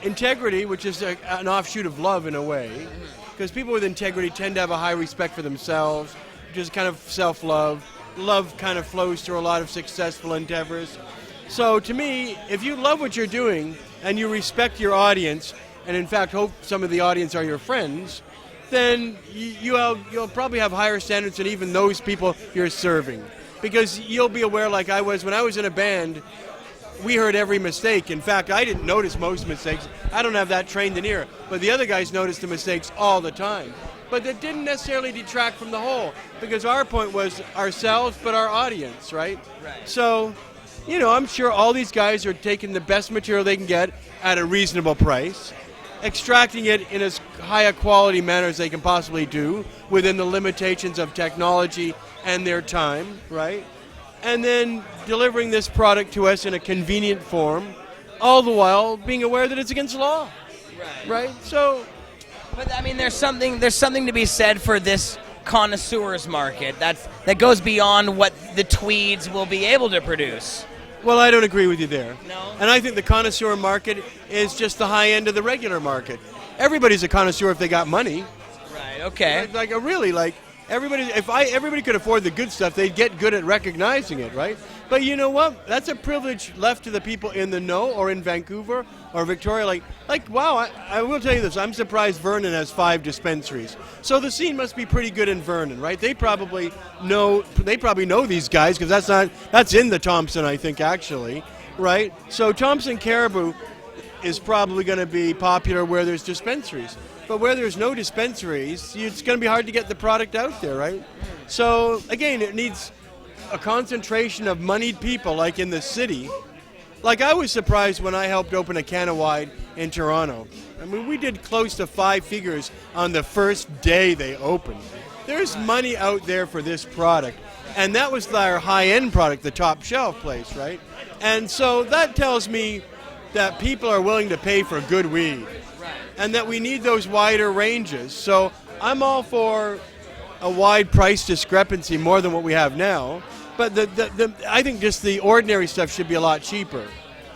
integrity, which is an offshoot of love in a way, because people with integrity tend to have a high respect for themselves, which is kind of self-love. Love kind of flows through a lot of successful endeavors. So to me, if you love what you're doing and you respect your audience, and in fact hope some of the audience are your friends, then you'll probably have higher standards than even those people you're serving. Because you'll be aware, like I was, when I was in a band, we heard every mistake. In fact, I didn't notice most mistakes. I don't have that trained in ear. But the other guys noticed the mistakes all the time. But that didn't necessarily detract from the whole. Because our point was ourselves, but our audience, right? So, I'm sure all these guys are taking the best material they can get at a reasonable price, extracting it in as high a quality manner as they can possibly do within the limitations of technology and their time, right? And then delivering this product to us in a convenient form, all the while being aware that it's against the law, right? So, but there's something to be said for this connoisseurs market that goes beyond what the tweeds will be able to produce. Well, I don't agree with you there. No? And I think the connoisseur market is just the high end of the regular market. Everybody's a connoisseur if they got money. Right, okay. Everybody could afford the good stuff, they'd get good at recognizing it, right? But you know what? That's a privilege left to the people in the know, or in Vancouver or Victoria. Like wow, I will tell you this. I'm surprised Vernon has 5 dispensaries. So the scene must be pretty good in Vernon, right? They probably know these guys, because that's in the Thompson, I think, actually, right? So Thompson Caribou is probably going to be popular where there's dispensaries. But where there's no dispensaries, it's going to be hard to get the product out there, right? So, again, it needs a concentration of moneyed people, like in the city. Like, I was surprised when I helped open a Cannawide in Toronto. I mean, we did close to 5 figures on the first day they opened. There's money out there for this product. And that was our high-end product, the top shelf place, right? And so that tells me that people are willing to pay for good weed. And that we need those wider ranges. So I'm all for a wide price discrepancy more than what we have now. But I think just the ordinary stuff should be a lot cheaper.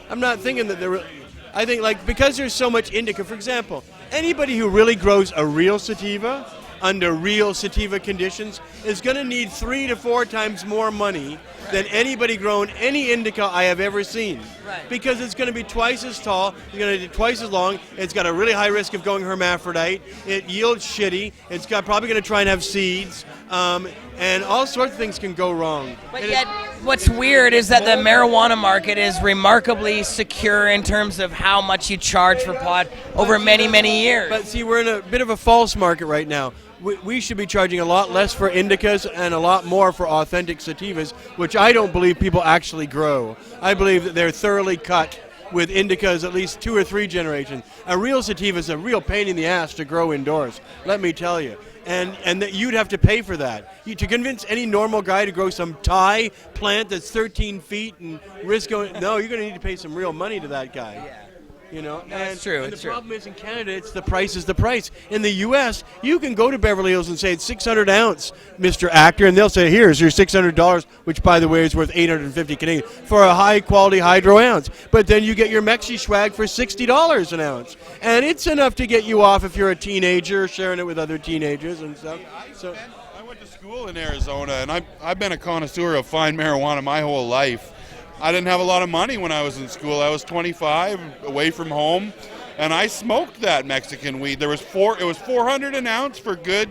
I'm not thinking that I think, like, because there's so much indica, for example, anybody who really grows a real sativa under real sativa conditions is going to need 3 to 4 times more money than anybody grown any indica I have ever seen. Right. Because it's going to be twice as tall, it's going to be twice as long, it's got a really high risk of going hermaphrodite, it yields shitty, it's probably going to try and have seeds, and all sorts of things can go wrong. But yet, what's weird is that the marijuana market is remarkably secure in terms of how much you charge for pot over many, many years. But see, we're in a bit of a false market right now. We should be charging a lot less for indicas and a lot more for authentic sativas, which I don't believe people actually grow. I believe that they're thoroughly cut with indicas at least 2 or 3 generations. A real sativa is a real pain in the ass to grow indoors, let me tell you. And that you'd have to pay for that. To convince any normal guy to grow some Thai plant that's 13 feet and risk going, no, you're going to need to pay some real money to that guy. Yeah. You know, No, it's true. And It's the true. problem is in Canada, it's the price is the price. In the U.S., you can go to Beverly Hills and say it's 600 ounce, Mr. Actor, and they'll say, here's your $600, which by the way is worth 850 Canadian for a high quality hydro ounce. But then you get your Mexi swag for $60 an ounce, and it's enough to get you off if you're a teenager sharing it with other teenagers and stuff. So I went to school in Arizona, and I've been a connoisseur of fine marijuana my whole life. I didn't have a lot of money when I was in school. I was 25, away from home, and I smoked that Mexican weed. It was 400 an ounce for good,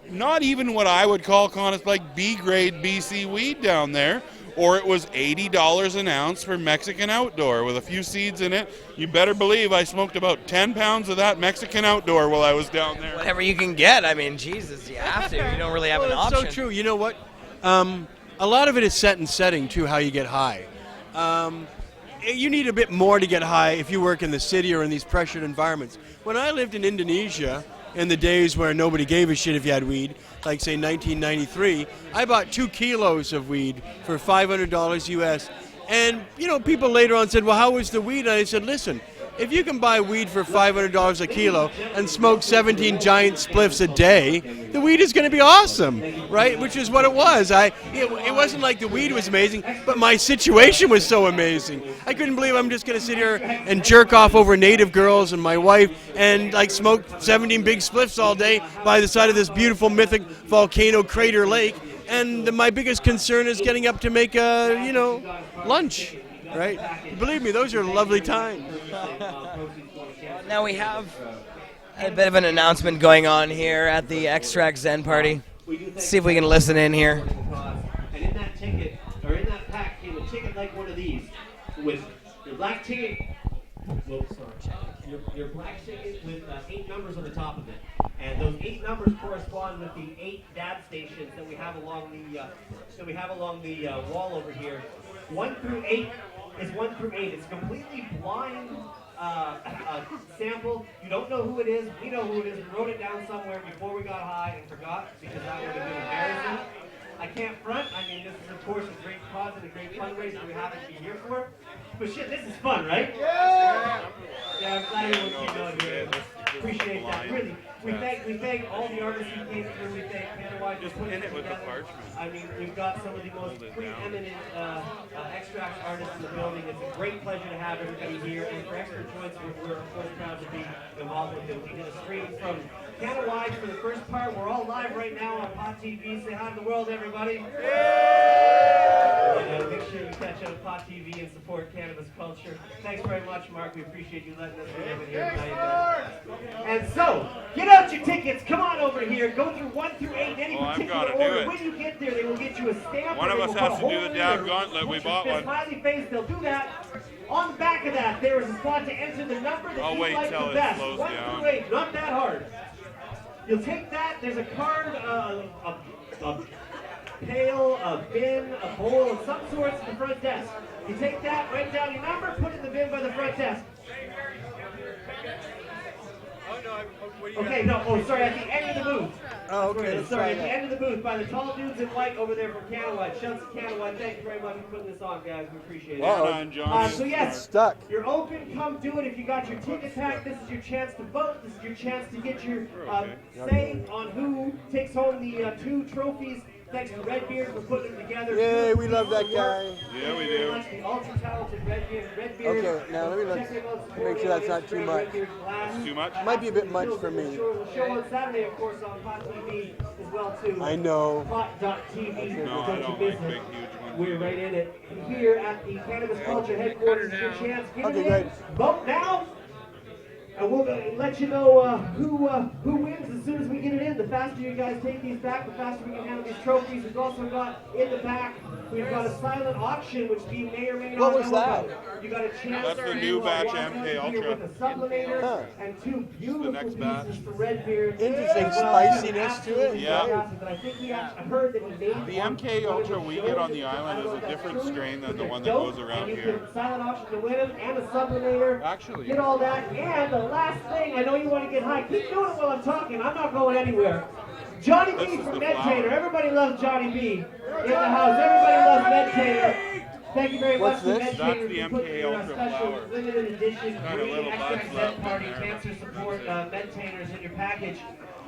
not even what I would call like B-grade BC weed down there, or it was $80 an ounce for Mexican outdoor with a few seeds in it. You better believe I smoked about 10 pounds of that Mexican outdoor while I was down there. Whatever you can get. I mean, Jesus, you have to. You don't really have an it's option. so true. You know what? A lot of it is set and setting, too, how you get high. You need a bit more to get high if you work in the city or in these pressured environments. When I lived in Indonesia, in the days where nobody gave a shit if you had weed, like say 1993, I bought 2 kilos of weed for $500 US. And, you know, people later on said, well, how was the weed? And I said, listen, if you can buy weed for $500 a kilo and smoke 17 giant spliffs a day, the weed is going to be awesome, right? Which is what it was. It wasn't like the weed was amazing, but my situation was so amazing. I couldn't believe I'm just going to sit here and jerk off over native girls and my wife and like smoke 17 big spliffs all day by the side of this beautiful mythic volcano crater lake. And my biggest concern is getting up to make lunch. Right? Believe me, those are lovely times. Now we have a bit of an announcement going on here at the Extract-Zen party. Let's see if we can listen in here. And in that ticket, or in that pack, came a ticket like one of these, with your black ticket. Whoops, sorry. Your black ticket with 8 numbers on the top of it, and those 8 numbers correspond with the 8 dab stations that we have along the wall over here. 1 through 8 is 1 through 8. It's a completely blind sample. You don't know who it is. We know who it is. We wrote it down somewhere before we got high and forgot because that would have been embarrassing. I can't front. I mean, this is, of course, a great cause and a great fundraiser we happen to be here for. But shit, this is fun, right? Yeah! Yeah, I'm glad everyone came out here. Appreciate that. Really, we thank all the artists who came through. We thank Cannawide for putting it together. I mean, we've got some of the most preeminent extract artists in the building. It's a great pleasure to have everybody here. And for Extra Choice, we're of course proud to be involved with it. We did a stream from Cannawide for the first part. We're all live right now on Pot TV. Say hi to the world, everybody. Make sure you catch up Pot TV and support cannabis culture. Thanks very much, Mark. We appreciate you letting us be over here tonight. And so, get out your tickets. Come on over here. Go through 1 through 8 in any particular order. When you get there, they will get you a stamp. One of us has to do the dab gauntlet. We bought one. Smiley face. They'll do that. On the back of that, there is a spot to enter the number that you like the best. 1 through 8. Not that hard. You'll take that. There's a card, a pail, a bin, a bowl of some sorts at the front desk. You take that, write down your number, put it in the bin by the front desk. Okay, no, sorry, at the end of the booth. Oh, okay. Sorry, at the end of the booth by the tall dudes in white over there from Cannawide. Shouts to Cannawide. Thank you very much for putting this on, guys. We appreciate it. So yes, it's stuck. You're open. Come do it. If you got your ticket pack, this is your chance to vote. This is your chance to get your say on who takes home the 2 trophies. Thanks to Redbeard for putting them together. Yay, we love that guy. Yeah, we do. The ultra-talented Redbeard. Okay, now let me look. Make sure that's not too much. Too much? Might be a bit much for me. The show on Saturday, of course, on Pot TV as well, too. I know. Pot.tv. No, I don't like big, huge ones. We're right in it. Here at the Cannabis Culture headquarters, your chance. Get Okay, it in. great. Vote now. And we'll let you know who wins as soon as we get it in. The faster you guys take these back, the faster we can handle these trophies. We've also got in the back, we've got a silent auction, which you may or may not know about. You got a chance. That's the new batch MK Ultra. With a sublimator and 2 beautiful next batch. pieces for Redbeard. Interesting spiciness to it. Yeah. But I think I heard that he made The MK Ultra we get on the island is a different strain than the one that goes around here. Silent auction to win them and a sublimator. Actually. Get all that. And the last thing, I know you want to get high. Keep doing it while I'm talking. I'm not going anywhere. Johnny B from Medtainer. Everybody loves Johnny B in the house. Everybody loves Medtainer. Thank you very much to Medtainer That's the for putting MK your Ultra special flower. limited edition Got a green little buzz Extract-Zen left party in there. cancer support Medtainers in your package.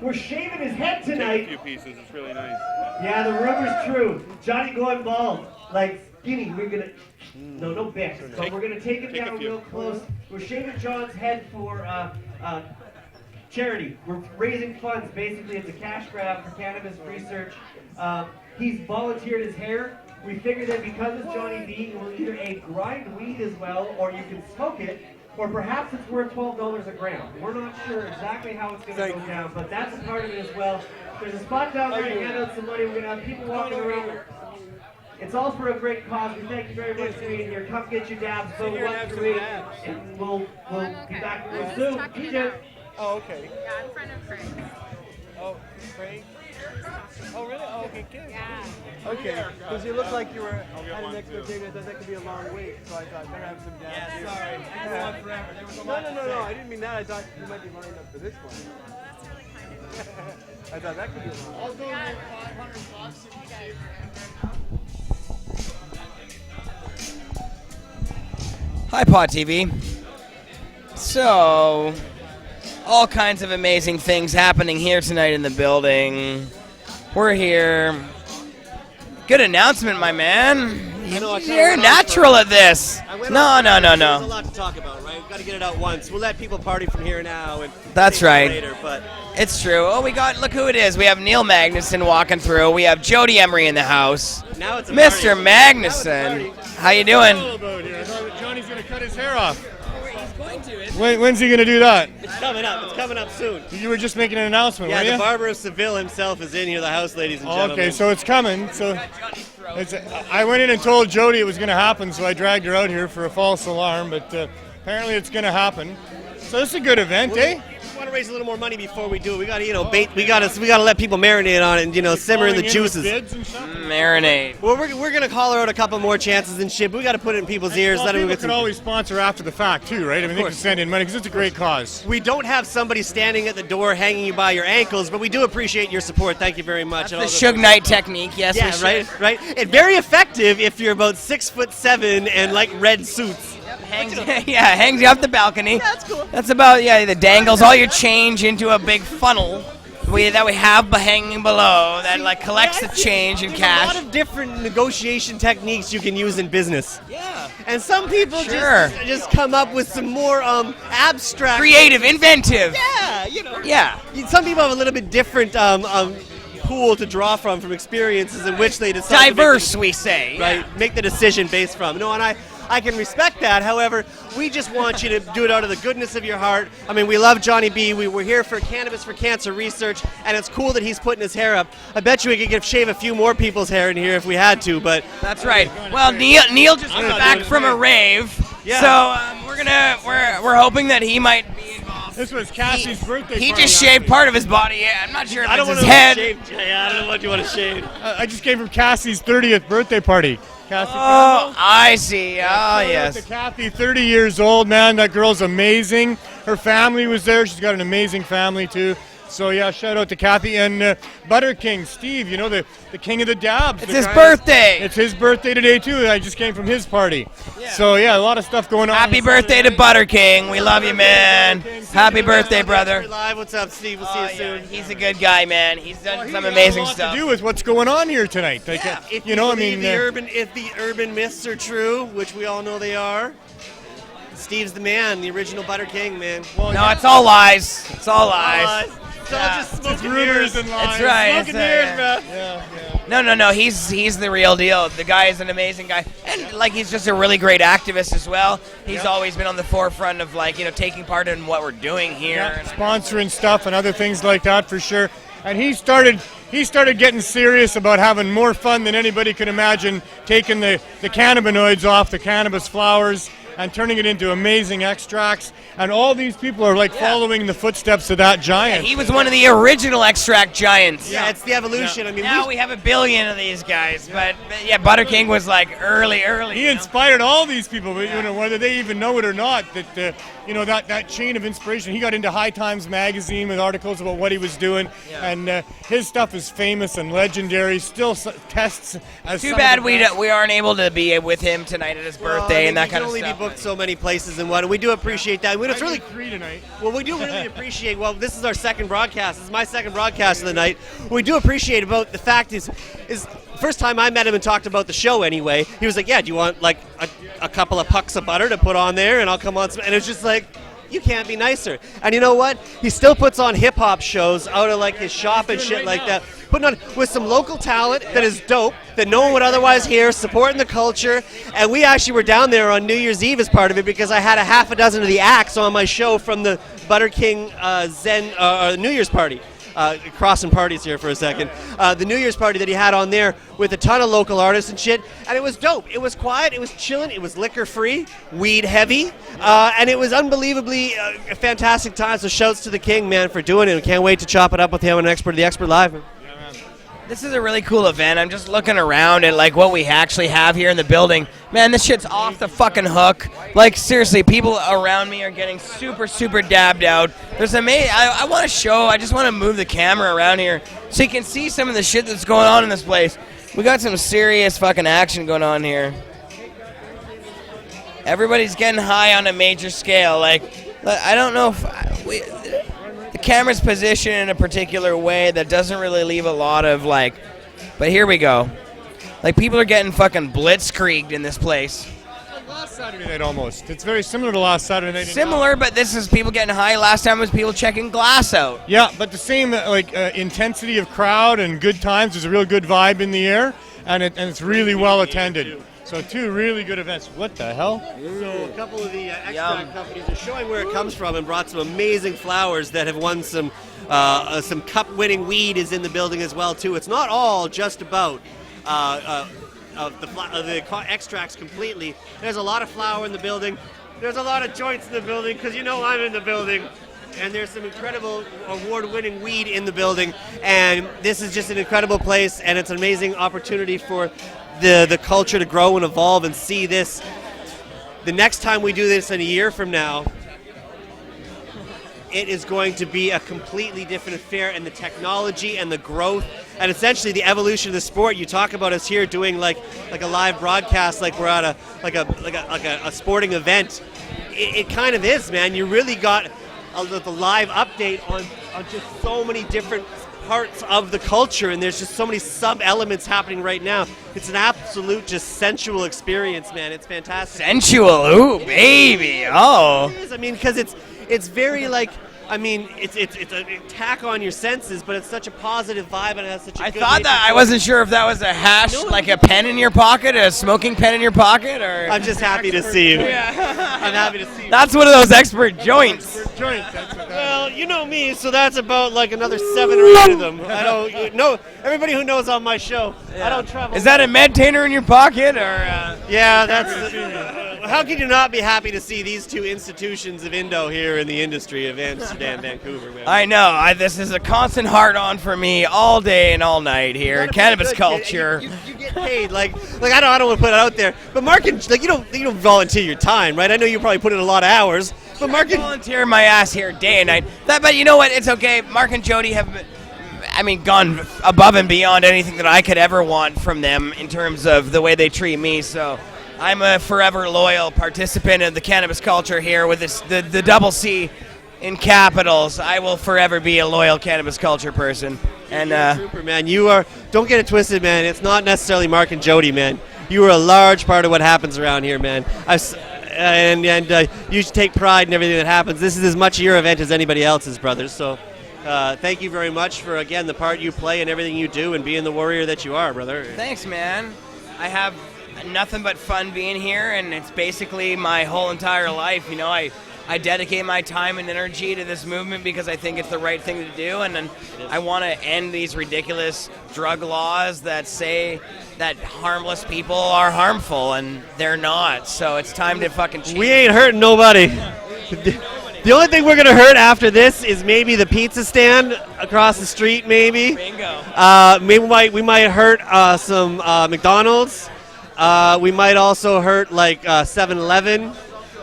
We're shaving his head Take a tonight. few pieces. It's really nice. Yeah, the rumor's true. Johnny going bald. Like skinny. We're gonna no bits. But we're gonna take him take a down few. real close. We're shaving John's head for charity. We're raising funds. Basically, it's a cash grab for cannabis research. He's volunteered his hair. We figured that because it's Johnny B, you will either grind weed as well, or you can smoke it, or perhaps it's worth $12 a gram. We're not sure exactly how it's going to go down, but that's a part of it as well. There's a spot down there to hand out some money. We're going to have people walking around. It's all for a great cause. We thank you very much for being here. Come get your dabs. Vote 1 through 8, and we'll be back real soon. DJ. Oh, okay. Yeah, in front of Frank. Oh, Frank. Oh, really? Oh, okay, good. Yeah. Okay, because you look like you were had an expectation that that could be a long wait, so I thought better have some dabs. Yeah, sorry. I had forever. There was a lot no, I didn't mean that. I thought you might be lined up for this one. Well, that's really kind of you. I thought that could be a long I'll go with $500 if you guys. Hi, Pod TV. So, all kinds of amazing things happening here tonight in the building. We're here. Good announcement, my man. You're natural at this. No. There's a lot to talk about, right? We've got to get it out once. We'll let people party from here now. And That's right. Later, but It's true. Oh, look who it is. We have Neil Magnuson walking through. We have Jody Emery in the house. now it's a Mr. party. Magnuson. How you doing? I thought Johnny's going to cut his hair off. When's he going to do that? It's coming up. It's coming up soon. You were just making an announcement, Yeah, were you? the barber of Seville himself is in here, the house, ladies and gentlemen. Okay, so it's coming. So I went in and told Jody it was going to happen, so I dragged her out here for a false alarm, but apparently it's going to happen. So it's a good event, eh? We want to raise a little more money before we do it. We got to, bait. We got to let people marinate on it and, simmer in the juices. Bids and stuff? Marinade. Well, we're gonna call her out a couple more chances and shit. But we got to put it in people's ears. Well, let them people get can some. always sponsor after the fact, too, right? I mean, they can send in money because it's a great cause. We don't have somebody standing at the door hanging you by your ankles, but we do appreciate your support. Thank you very much. The Suge Knight technique, yes. Yeah, we should. right. And very effective if you're about 6'7" and like red suits. Hangs you off the balcony. Yeah, that's cool. That's about, the dangles all your change into a big funnel that we have hanging below that collects the change in cash. There's a lot of different negotiation techniques you can use in business. Yeah. And some people Sure. just come up with some more abstract. Creative, inventive. Yeah. Yeah. Some people have a little bit different pool to draw from experiences in which they decide Diverse, we say. right, make the decision based from. No, and I can respect that. However, we just want you to do it out of the goodness of your heart. I mean, we love Johnny B. We're here for Cannabis for Cancer research, and it's cool that he's putting his hair up. I bet you we could shave a few more people's hair in here if we had to, but... That's right. Well, Neil just got back from a rave, Yeah. so we're hoping that he might be involved. This was Cassie's birthday He party. just shaved part of his body. I'm not sure if I don't it's want his to head. shave. Yeah, I don't know what you want to shave. I just gave him Cassie's 30th birthday party. Cassie Oh, I see. Oh, Shout out yes. to Kathy, 30 years old, man. That girl's amazing. Her family was there. She's got an amazing family, too. So, yeah, shout out to Kathy. And Butter King, Steve, you know, the king of the dabs. It's the his guy- birthday. It's his birthday today, too. I just came from his party. Yeah. So, yeah, a lot of stuff going on. Happy birthday to Butter King. We love you, man. Happy birthday, brother. Live. What's up, Steve? We'll see you soon. He's a good guy, man. He's done some Got a amazing lot stuff. to do with what's going on here tonight. Like, If you know, I believe mean, if the urban myths are true, which we all know they are, Steve's the man, the original Butter King, man. No, it's all lies. It's all lies. It's all just smoking rumors mirrors. and lies. That's right. Smoking It's, mirrors, man. No. He's the real deal. The guy is an amazing guy, and like he's just a really great activist as well. He's always been on the forefront of taking part in what we're doing here. Yeah, sponsoring stuff and other things like that for sure. And he started getting serious about having more fun than anybody could imagine, taking the cannabinoids off the cannabis flowers and turning it into amazing extracts. And all these people are following the footsteps of that giant. He was one of the original extract giants. Yeah, it's the evolution. I mean, Now we have a billion of these guys, but yeah, Butter King was like early. He inspired all these people, whether they even know it or not. That chain of inspiration. He got into High Times magazine with articles about what he was doing, and his stuff is famous and legendary. Still tests as Too some bad of the we aren't able to be with him tonight at his birthday and that kind of We can stuff. only be booked so many places and what, and we do appreciate that. It's really three tonight. Well, we do really appreciate. Well, this is our second broadcast. This is my second broadcast of the night. What we do appreciate about the fact is first time I met him and talked about the show anyway. He was like, "Yeah, do you want like a couple of pucks of butter to put on there, and I'll come on." And it's just like, you can't be nicer. And you know what? He still puts on hip hop shows out of like his shop and shit like that. Putting on with some local talent that is dope, that no one would otherwise hear, supporting the culture. And we actually were down there on New Year's Eve as part of it because I had a half a dozen of the acts on my show from the Butter King Zen New Year's party. Crossing parties here for a second. The New Year's party that he had on there with a ton of local artists and shit. And it was dope. It was quiet. It was chilling. It was liquor free, weed heavy. And it was unbelievably a fantastic time. So shouts to the King, man, for doing it. We can't wait to chop it up with him on The Expert Live. This is a really cool event. I'm just looking around at like what we actually have here in the building. Man, this shit's off the fucking hook. Like seriously, people around me are getting super, super dabbed out. There's amazing. I want to show. I just want to move the camera around here so you can see some of the shit that's going on in this place. We got some serious fucking action going on here. Everybody's getting high on a major scale. Like, I don't know if the camera's positioned in a particular way that doesn't really leave a lot of like, but here we go. Like people are getting fucking blitzkrieged in this place. Like last Saturday night almost. It's very similar to last Saturday night. Similar, but this is people getting high. Last time was people checking glass out. Yeah, but the same intensity of crowd and good times. There's a real good vibe in the air, and it's really well attended. So two really good events. What the hell? So a couple of the extract companies are showing where it comes from and brought some amazing flowers that have won some cup-winning weed is in the building as well too. It's not all just about the extracts completely. There's a lot of flower in the building. There's a lot of joints in the building because you know I'm in the building. And there's some incredible award-winning weed in the building. And this is just an incredible place, and it's an amazing opportunity for the culture to grow and evolve and see this. The next time we do this in a year from now, it is going to be a completely different affair, and the technology and the growth and essentially the evolution of the sport. You talk about us here doing like a live broadcast, like we're at a sporting event. It kind of is, man. You really got the live update on just so many different parts of the culture, and there's just so many sub-elements happening right now. It's an absolute just sensual experience, man. It's fantastic. Sensual, ooh, baby, oh. It is. I mean, because it's very like I mean, it's an attack on your senses, but it's such a positive vibe and it has such a I good thought nature that. to I it. wasn't sure if that was a hash, like a pen in your pocket, a smoking pen in your pocket, or. I'm just happy to see you. I'm happy to see you. That's one of those expert joints. Well, you know me, so that's about like another 7 or 8 of them. I don't know. Everybody who knows on my show, I don't travel. Is that a medtainer in your pocket, or? Yeah, that's. How can you not be happy to see these two institutions of Indo here in the industry of Amsterdam, Vancouver, man? I know. This is a constant hard-on for me all day and all night here. Cannabis culture. You get paid, like I don't want to put it out there, but Mark and like you don't volunteer your time, right? I know you probably put in a lot of hours, but Mark I volunteer my ass here day and night. But you know what? It's okay. Mark and Jody have, gone above and beyond anything that I could ever want from them in terms of the way they treat me. So I'm a forever loyal participant in the cannabis culture here with the double C in capitals. I will forever be a loyal cannabis culture person. And Trooper, man, you are. Don't get it twisted, man. It's not necessarily Mark and Jody, man. You are a large part of what happens around here, man. You should take pride in everything that happens. This is as much your event as anybody else's, brothers. So, thank you very much for again the part you play and everything you do, and being the warrior that you are, brother. Thanks, man. I have nothing but fun being here, and it's basically my whole entire life. You know, I dedicate my time and energy to this movement because I think it's the right thing to do, and I want to end these ridiculous drug laws that say that harmless people are harmful, and they're not. So it's time to fucking change. We ain't hurting nobody. The only thing we're going to hurt after this is maybe the pizza stand across the street, maybe. Bingo. Maybe we might hurt some McDonald's. We might also hurt like 7-Eleven.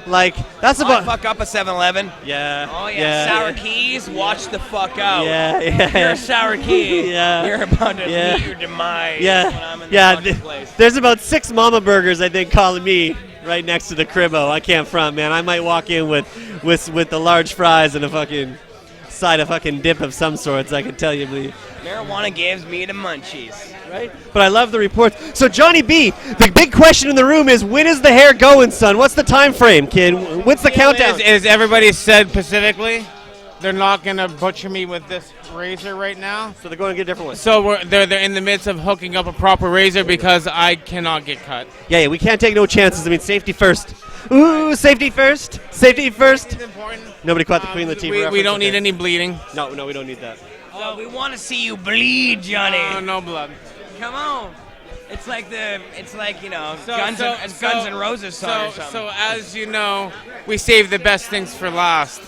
Like, that's about... fuck up a 7-Eleven. Yeah. Oh, yeah. Sour keys, watch the fuck out. Yeah. You're a sour key. Yeah. You're about to Yeah. meet your demise when Yeah. I'm in the fucking place. There's about 6 Mama Burgers, I think, calling me right next to the cribbo. I can't front, man. I might walk in with the large fries and a fucking side of fucking dip of some sorts, I can tell you. Marijuana gives me the munchies. Right? But I love the reports. So, Johnny B, the big question in the room is, when is the hair going, son? What's the time frame, kid? What's the countdown? Is everybody said specifically they're not going to butcher me with this razor right now? So they're going to get a different one. So they're in the midst of hooking up a proper razor because I cannot get cut. Yeah, we can't take no chances. I mean, safety first. Ooh, safety first. Safety first. It's important. Nobody caught the Queen Latifah We don't reference, need okay. any bleeding. No, we don't need that. Oh, we want to see you bleed, Johnny. No blood. Come on. It's like you know, So- Guns so- N' so- Roses song or So something. as you know, we save the best things for last.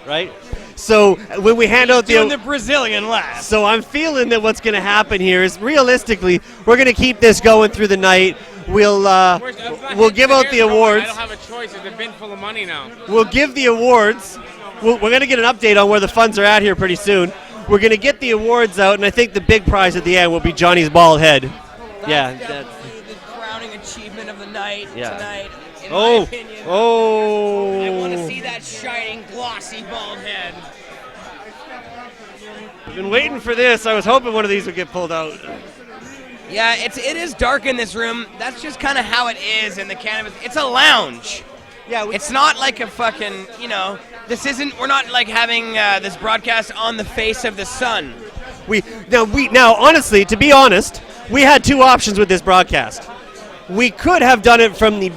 Right? So when we hand out Doing the Brazilian laugh. So I'm feeling that what's going to happen here is realistically we're going to keep this going through the night. We'll give out the awards. I don't have a choice. There's a bin full of money now. We'll give the awards. We're going to get an update on where the funds are at here pretty soon. We're going to get the awards out, and I think the big prize at the end will be Johnny's bald head. That's the crowning achievement of the night tonight, in my opinion. I want to see that shining, glossy bald head. I've been waiting for this. I was hoping one of these would get pulled out. Yeah, it is dark in this room. That's just kind of how it is in the cannabis. It's a lounge. Yeah, it's not like a fucking, we're not like having this broadcast on the face of the sun. Now, honestly, to be honest, we had 2 options with this broadcast. We could have done it from the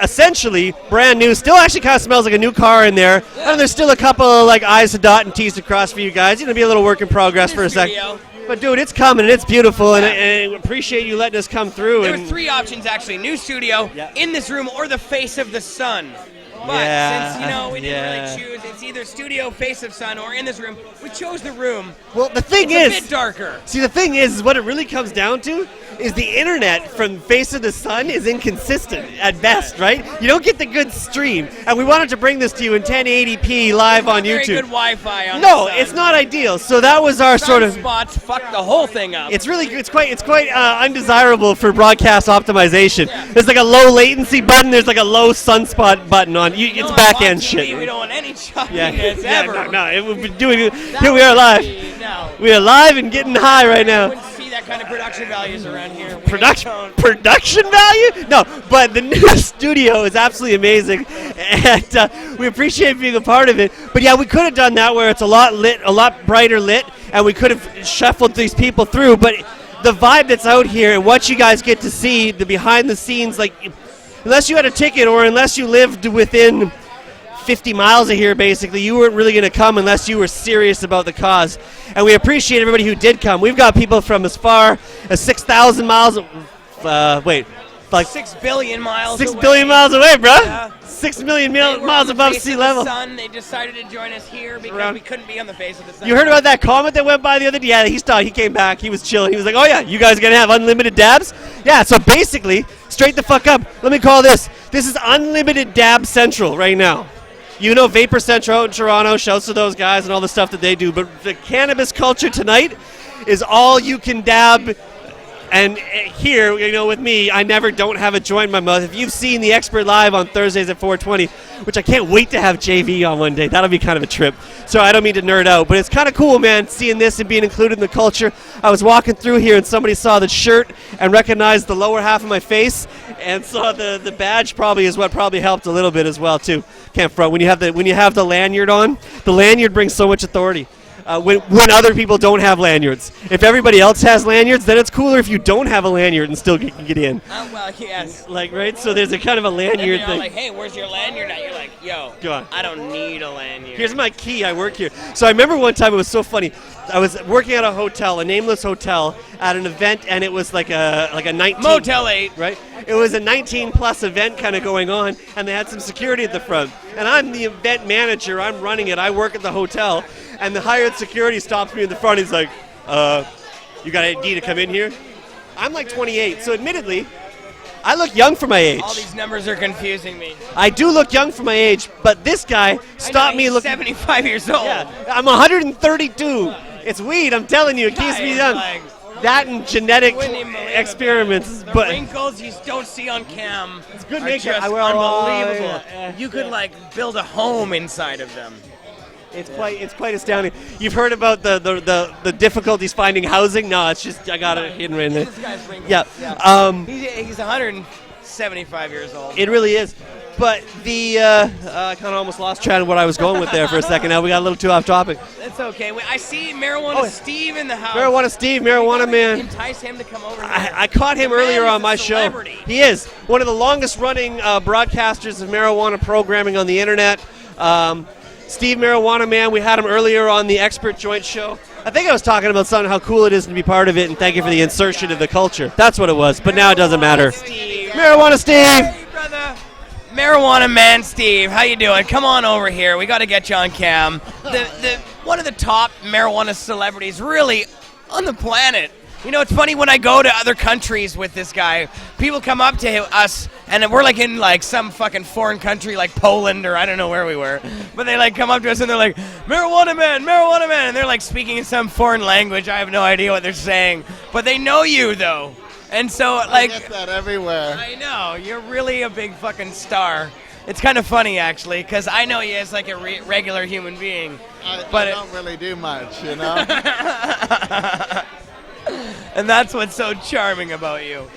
essentially brand new, still actually kind of smells like a new car in there. And there's still a couple of like I's to dot and T's to cross for you guys. It's going to be a little work in progress for a second. But dude, it's coming and it's beautiful, and I appreciate you letting us come through. There were 3 options actually: new studio, in this room, or the face of the sun. But since we didn't really choose, it's either studio, face of sun, or in this room. We chose the room. Well, the thing it's a bit darker. See, the thing is, what it really comes down to is the internet from face of the sun is inconsistent at best, right? You don't get the good stream, and we wanted to bring this to you in 1080p live on YouTube. Very good Wi-Fi on No, the sun. it's not ideal. So that was our sort of spots. Fuck the whole thing up. It's quite undesirable for broadcast optimization. There's like a low latency button. There's like a low sunspot button on. It's back end shit. We don't want any choppiness ever. No. We've been doing it. Here we are live. No. We are live and getting high right now. Wouldn't see that kind of production values around here. Production value? No, but the new studio is absolutely amazing, And we appreciate being a part of it. But yeah, we could have done that where it's a lot brighter lit, and we could have shuffled these people through. But the vibe that's out here, and what you guys get to see, the behind the scenes, like, unless you had a ticket or unless you lived within 50 miles of here, basically, you weren't really going to come unless you were serious about the cause. And we appreciate everybody who did come. We've got people from as far as 6,000 miles. Like 6 billion miles 6 away. billion miles away, bro. Yeah. 6 million They were miles on the above face sea of the level. sun. They decided to join us here because we couldn't be on the face of the sun. You heard about that comment that went by the other day? Yeah, he came back. He was chilling. He was like, oh, yeah, you guys are going to have unlimited dabs? Yeah, so basically, straight the fuck up. Let me call this. This is Unlimited Dab Central right now. You know Vapor Central out in Toronto. Shouts to those guys and all the stuff that they do. But the cannabis culture tonight is all you can dab. And here, with me, I never don't have a joint in my mouth. If you've seen the Expert Live on Thursdays at 4:20, which I can't wait to have JV on one day. That'll be kind of a trip. So I don't mean to nerd out, but it's kind of cool, man, seeing this and being included in the culture. I was walking through here and somebody saw the shirt and recognized the lower half of my face and saw the badge probably is what probably helped a little bit as well, too. Can't front. When you have the lanyard on, the lanyard brings so much authority. When other people don't have lanyards. If everybody else has lanyards, then it's cooler if you don't have a lanyard and still can get in. Well, yes. Like, right? So there's a kind of a lanyard And thing. like, hey, where's your lanyard at? You're like, yo, Go on. I don't need a lanyard. Here's my key. I work here. So I remember one time it was so funny. I was working at a hotel, a nameless hotel, at an event, and it was like a 19 Motel 8. right? It was a 19-plus event kind of going on, and they had some security at the front. And I'm the event manager. I'm running it. I work at the hotel, and the hired security stops me in the front. He's like, you got an ID to come in here? I'm like 28, so admittedly, I look young for my age. All these numbers are confusing me. I do look young for my age, but this guy stopped me looking. 75 years old. Yeah, I'm 132. It's weed, I'm telling you. It keeps me young. Like, That and genetic wouldn't even believe it. experiments. The But wrinkles you don't see on cam good are makeup. just Well, unbelievable. yeah. You could like build a home inside of them. it's quite astounding. You've heard about the difficulties finding housing? No, it's just I got it hidden right in there. This guy's wrinkles. Yeah. He's 175 years old. It really is. But I kind of almost lost track of what I was going with there for a second. Now we got a little too off topic. That's okay. I see Marijuana Oh, Steve in the house. Marijuana Steve, Marijuana Man. Entice him to come over here. I caught him The man earlier is on a my show. celebrity. He is one of the longest running broadcasters of marijuana programming on the internet. Steve Marijuana Man, we had him earlier on the Expert Joint Show. I think I was talking about something, how cool it is to be part of it, and thank you for the insertion of the culture. That's what it was, but now it doesn't matter. Steve. Marijuana Steve! Hey, brother. Marijuana Man Steve, how you doing? Come on over here. We got to get you on cam. The one of the top marijuana celebrities really on the planet. You know, it's funny when I go to other countries with this guy, people come up to us and we're like in like some fucking foreign country like Poland or I don't know where we were. But they like come up to us and they're like, Marijuana Man, and they're like speaking in some foreign language. I have no idea what they're saying. But they know you though. And so, like, I get that everywhere. I know, you're really a big fucking star. It's kind of funny, actually, because I know you as, like, a regular human being. I but don't really do much, you know? And that's what's so charming about you.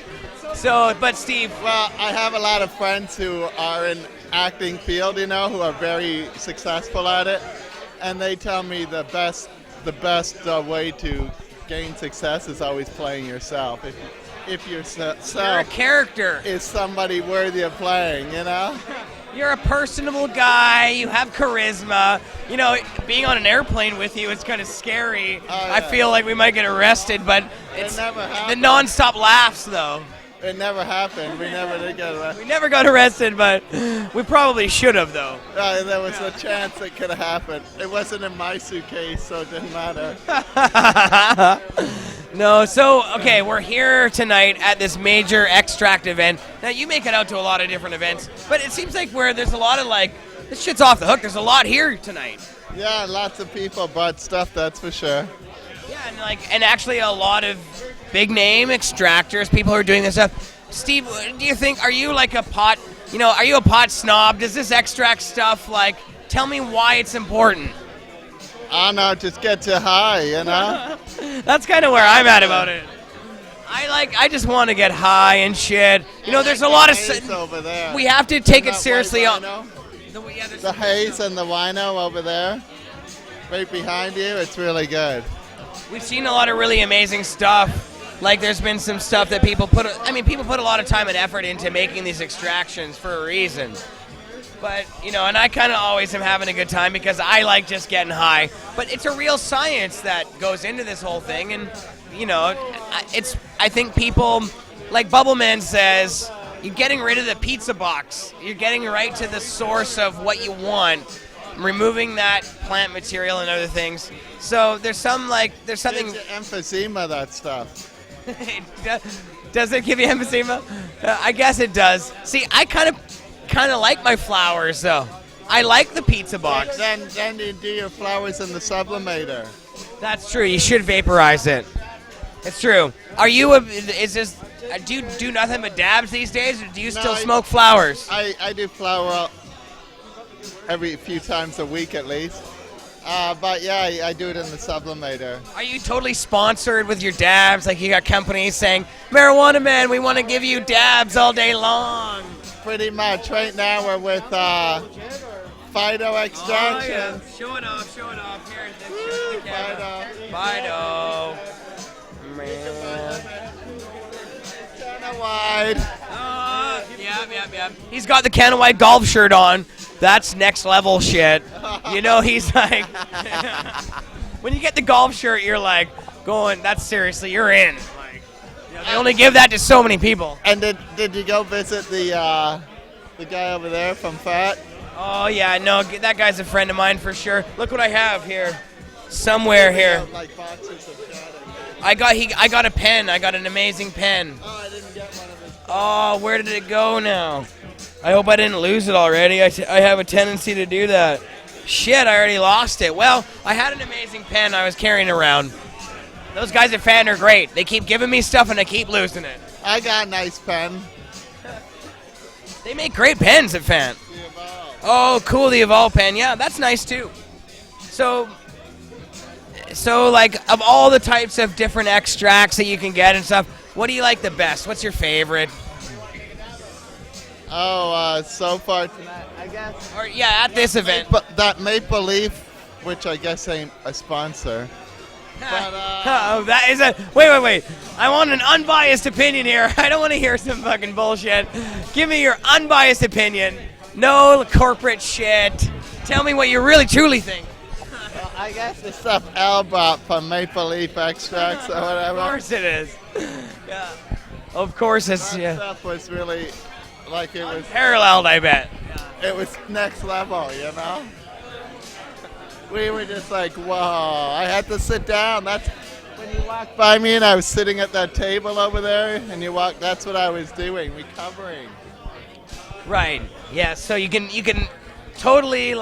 So, but Steve... Well, I have a lot of friends who are in acting field, you know, who are very successful at it. And they tell me the best way to gain success is always playing yourself. If You're a yourself character. is somebody worthy of playing, you know? You're a personable guy. You have charisma. You know, being on an airplane with you, it's kind of scary. I feel like we might get arrested, but it's never the happened. non-stop laughs, though. It never happened. We never did get arrested. We never got arrested, but we probably should have, though. There was a chance it could have happened. It wasn't in my suitcase, so it didn't matter. No, so, okay, we're here tonight at this major extract event. Now, you make it out to a lot of different events, but it seems like there's a lot of, like, this shit's off the hook. There's a lot here tonight. Yeah, lots of people bought stuff, that's for sure. Yeah, and actually a lot of big-name extractors, people who are doing this stuff. Steve, do you think, are you like a pot snob? Does this extract stuff, like, tell me why it's important? I don't know, just get you high, you know? That's kind of where I'm at about it. I just want to get high and shit. You know, there's a lot of... Haze over there. We have to take it Isn't that seriously. White Rhino? The haze and the wino over there, right behind you. It's really good. We've seen a lot of really amazing stuff. Like there's been some stuff that people put a lot of time and effort into making these extractions for a reason. But, and I kind of always am having a good time because I like just getting high. But it's a real science that goes into this whole thing. And, I think people, like Bubbleman says, you're getting rid of the pizza box. You're getting right to the source of what you want, removing that plant material and other things. So there's something. It's emphysema, that stuff. Does it give you emphysema? I guess it does. See, I kind of like my flowers though. I like the pizza box. Then you do your flowers in the sublimator. That's true. You should vaporize it. It's true. Do you do nothing but dabs these days, or do you still smoke flowers? I do flower every few times a week at least. But yeah, I do it in the sublimator. Are you totally sponsored with your dabs? Like you got companies saying, Marijuana Man, we want to give you dabs all day long. Pretty much. Right now we're with Phyto Extraction. Oh, yeah. Show it off. Here, show the camera. Phyto. Man. Cannawide. Yep. He's got the Cannawide golf shirt on. That's next level shit. He's like, when you get the golf shirt, you're like going, that's seriously, you're in. Like, they only give that to so many people. And did you go visit the guy over there from Fat? Oh yeah, no, that guy's a friend of mine for sure. Look what I have here, somewhere here. Like boxes of shadows. I got a pen. I got an amazing pen. Oh, I didn't get one of his. Oh, where did it go now? I hope I didn't lose it already. I have a tendency to do that. Shit, I already lost it. Well, I had an amazing pen I was carrying around. Those guys at Fan are great. They keep giving me stuff and I keep losing it. I got a nice pen. They make great pens at Fan. Oh, cool, the Evolve pen. Yeah, that's nice too. So like, of all the types of different extracts that you can get and stuff, what do you like the best? What's your favorite? Oh, so far tonight, I guess. Or at this event. That Maple Leaf, which I guess ain't a sponsor. But, that is a wait. I want an unbiased opinion here. I don't want to hear some fucking bullshit. Give me your unbiased opinion. No corporate shit. Tell me what you really truly think. Well, I guess the stuff Al brought from Maple Leaf Extracts or whatever. Of course it is. Yeah. Of course it's that stuff was really like it was paralleled. I bet. It was next level, We were just like, whoa! I had to sit down. That's when you walked by me, and I was sitting at that table over there, and you walked. That's what I was doing, recovering. Right. Yeah. So you can totally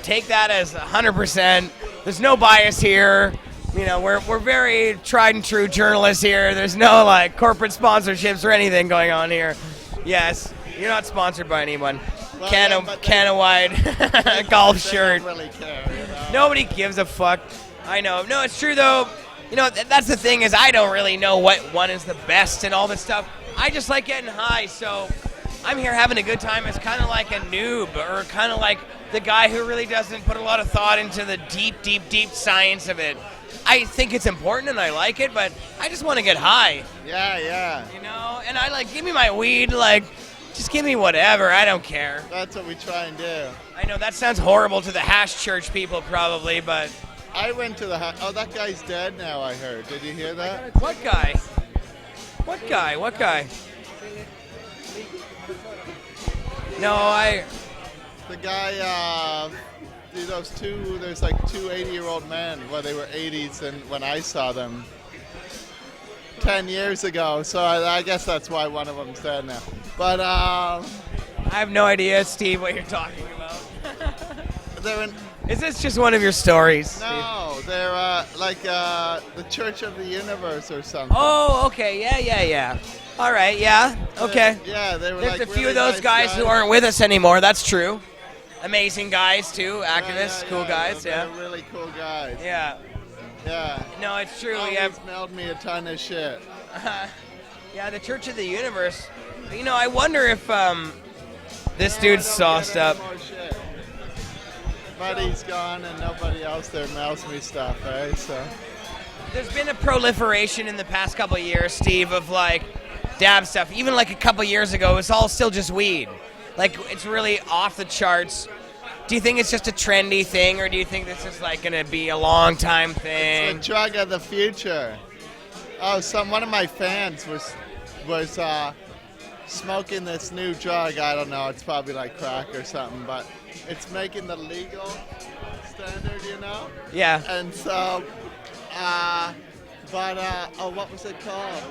take that as 100%. There's no bias here. We're very tried and true journalists here. There's no corporate sponsorships or anything going on here. Yes. You're not sponsored by anyone. Well, Cannawide golf shirt. Don't really care, Nobody gives a fuck. I know. No, it's true though. That's the thing is I don't really know what one is the best and all this stuff. I just like getting high, so I'm here having a good time as kind of like a noob or kind of like the guy who really doesn't put a lot of thought into the deep science of it. I think it's important and I like it, but I just want to get high. Yeah. And I give me my weed, just give me whatever. I don't care. That's what we try and do. I know that sounds horrible to the hash church people probably, but I went to the oh, that guy's dead now, I heard. Did you hear that? What guy? No, the guy, there's two 80-year-old men. Well, they were 80s and when I saw them 10 years ago, so I guess that's why one of them's dead now. But I have no idea, Steve, what you're talking about. Is this just one of your stories? No, they're the Church of the Universe or something. Oh, okay, yeah. All right, yeah, okay. Yeah, they were There's a few really of those nice guys who aren't with us anymore. That's true. Amazing guys too, activists, cool guys. They're really cool guys. Yeah. Yeah. No, it's true. Always mailed me a ton of shit. Yeah, the Church of the Universe. I wonder if this dude sauced up. buddy's gone and nobody else there mails me stuff, right? So There's been a proliferation in the past couple of years, Steve, of like dab stuff. Even like a couple years ago, it's all still just weed. Like it's really off the charts. Do you think it's just a trendy thing, or do you think this is like going to be a long time thing? it's the drug of the future. Oh, one of my fans was smoking this new drug. I don't know. It's probably like crack or something, but it's making the legal standard, you know? Yeah. And so, what was it called?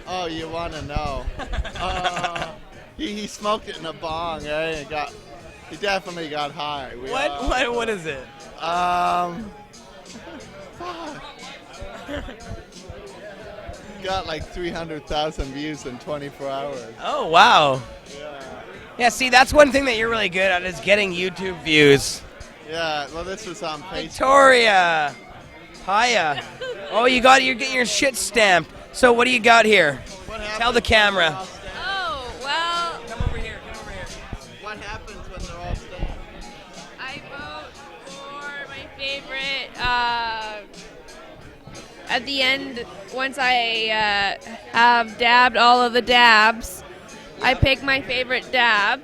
Oh, you want to know? He smoked it in a bong, eh? He definitely got high. What is it? Got like 300,000 views in 24 hours. Oh, wow. Yeah, see, that's one thing that you're really good at is getting YouTube views. Yeah, well, this was on Facebook. Victoria. Hiya. Oh, you're getting your shit stamped. So what do you got here? Tell the camera. Oh, well, Come over here. What happens when they're all stamped? I vote for my favorite. At the end, once I have dabbed all of the dabs, I pick my favorite dab,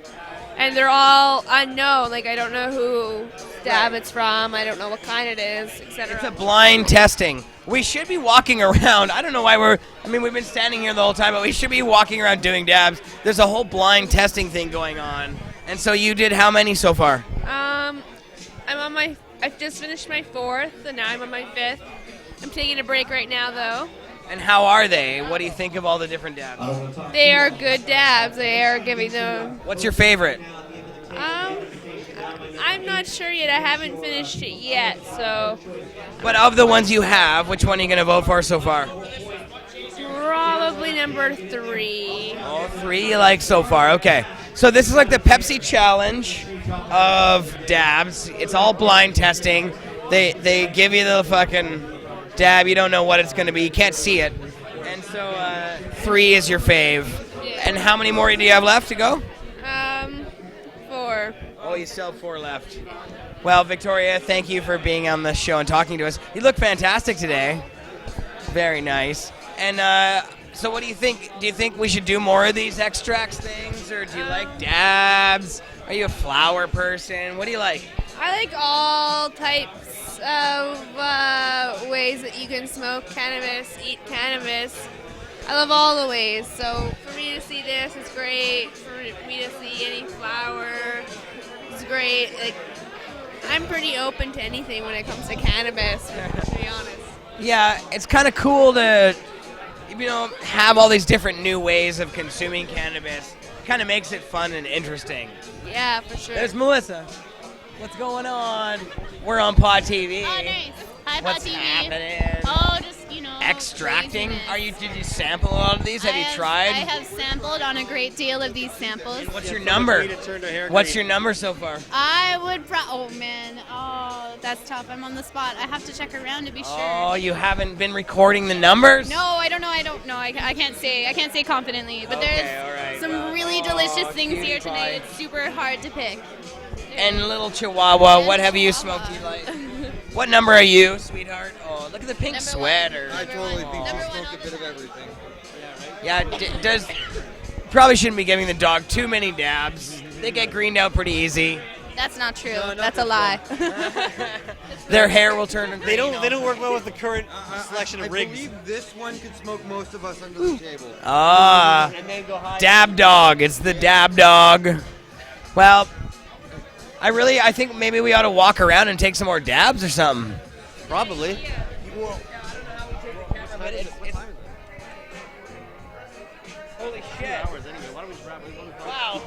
and they're all unknown. Like, I don't know who dab it's from, I don't know what kind it is, etc. It's a blind testing. We should be walking around. I don't know why we've been standing here the whole time, but we should be walking around doing dabs. There's a whole blind testing thing going on. And so you did how many so far? I've just finished my 4th, and now I'm on my 5th. I'm taking a break right now, though. And how are they? What do you think of all the different dabs? They are good dabs. They are giving them. What's your favorite? I'm not sure yet. I haven't finished it yet, so. But of the ones you have, which one are you going to vote for so far? Probably number 3. All 3 you like so far. Okay. So this is like the Pepsi challenge of dabs. It's all blind testing. They give you the fucking dab. You don't know what it's going to be. You can't see it. And so 3 is your fave. Yeah. And how many more do you have left to go? 4. Oh, you still have 4 left. Well, Victoria, thank you for being on the show and talking to us. You look fantastic today. Very nice. And so what do you think? Do you think we should do more of these extracts things, or do you like dabs? Are you a flower person? What do you like? I like all types of ways that you can smoke cannabis, eat cannabis. I love all the ways. So for me to see this is great. For me to see any flower is great. Like, I'm pretty open to anything when it comes to cannabis, to be honest. Yeah, it's kind of cool to, have all these different new ways of consuming cannabis. Kind of makes it fun and interesting. Yeah, for sure. There's Melissa. What's going on? We're on Pod TV. Oh, nice. Hi, Pod What's TV. happening? Oh, just, Extracting? craziness. Did you sample a lot of these? Have you tried? I have sampled on a great deal of these samples. What's your number? What's your number so far? I would oh man, that's tough. I'm on the spot. I have to check around to be sure. Oh, you haven't been recording the numbers? No, I don't know. I can't say confidently. But there's some really delicious things here today. It's super hard to pick. And little Chihuahua, what have you smoked? What number are you, sweetheart? Oh, look at the pink sweater. I totally think you smoked a bit of everything. Yeah, probably shouldn't be giving the dog too many dabs. They get greened out pretty easy. That's not true. That's a lie. Their hair will turn green. They don't work well with the current selection of rigs. I believe this one could smoke most of us under the table. Dab dog. It's the dab dog. Well, I think maybe we ought to walk around and take some more dabs or something. Probably. Holy shit. Wow.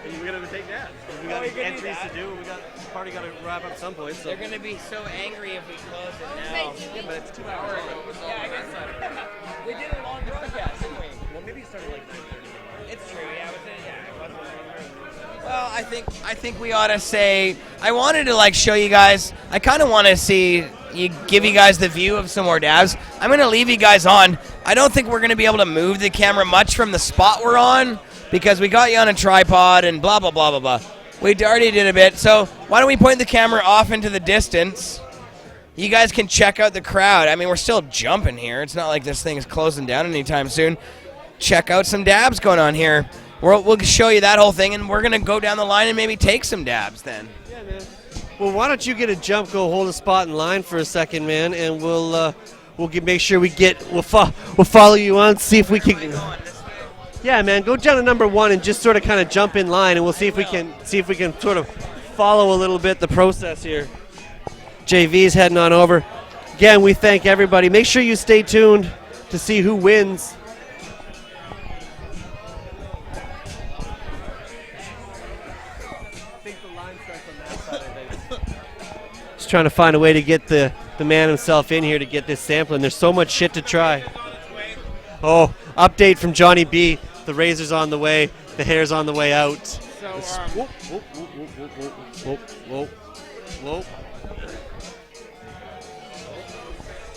We gotta take that. We got entries to do. We got party got to wrap up some point. So. They're gonna be so angry if we close it now. Yeah, but it's 2 hours. Yeah, I guess so. We did a long broadcast, didn't we? Well, maybe it started like 9:30. It's true. Yeah, it wasn't. Well, I think we ought to say. I wanted to show you guys. I kind of want to give you guys the view of some more dabs. I'm gonna leave you guys on. I don't think we're gonna be able to move the camera much from the spot we're on because we got you on a tripod and blah blah blah blah blah. We already did a bit, so why don't we point the camera off into the distance? You guys can check out the crowd. I mean, we're still jumping here. It's not like this thing is closing down anytime soon. Check out some dabs going on here. We'll show you that whole thing, and we're going to go down the line and maybe take some dabs then. Yeah, man. Well, why don't you get a jump, go hold a spot in line for a second, man, and we'll make sure we'll follow you on, see if we can. Yeah, man, go down to number 1 and just sort of kind of jump in line, and we'll see if we can sort of follow a little bit the process here. JV's heading on over. Again, we thank everybody. Make sure you stay tuned to see who wins. Just trying to find a way to get the man himself in here to get this sampling. There's so much shit to try. Oh, update from Johnny B. The razor's on the way. The hair's on the way out. So, whoop, whoop, whoop, whoop, whoop, whoop, whoop, whoop.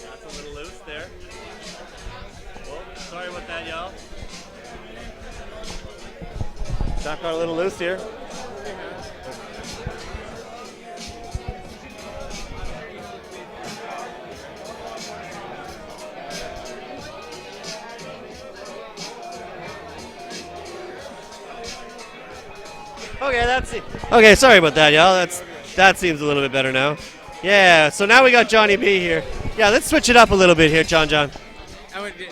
That's a little loose there. Whoa, sorry about that, y'all. That got a little loose here. Okay, that's it. Okay, sorry about that, y'all. That seems a little bit better now. Yeah, so now we got Johnny B here. Yeah, let's switch it up a little bit here, John. I would turn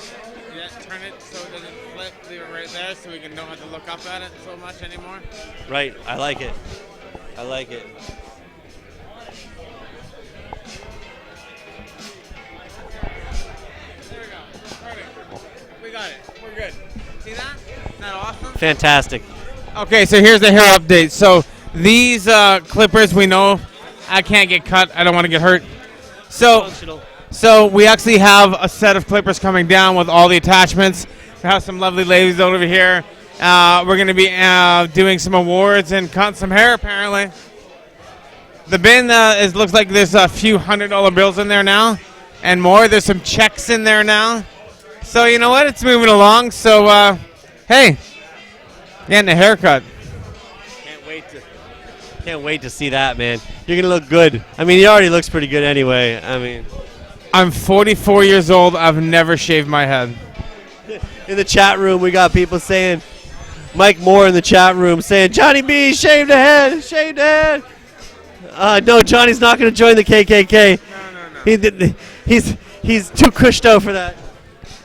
it so it doesn't flip, leave it right there so we don't have to look up at it so much anymore. Right, I like it. I like it. There we go. Perfect. We got it. We're good. See that? Isn't that awesome? Fantastic. Okay, so here's the hair update. So these clippers, we know I can't get cut. I don't want to get hurt. So we actually have a set of clippers coming down with all the attachments. We have some lovely ladies over here. We're going to be doing some awards and cutting some hair, apparently. The bin looks like there's a few $100 bills in there now and more. There's some checks in there now. So you know what? It's moving along. So, hey. Getting a haircut. Can't wait to see that, man. You're gonna look good. I mean, he already looks pretty good anyway. I mean, I'm 44 years old. I've never shaved my head. In the chat room, we got people saying, Mike Moore in the chat room saying, Johnny B, shave the head, shave the head. No, Johnny's not gonna join the KKK. No. He's too cushed out for that.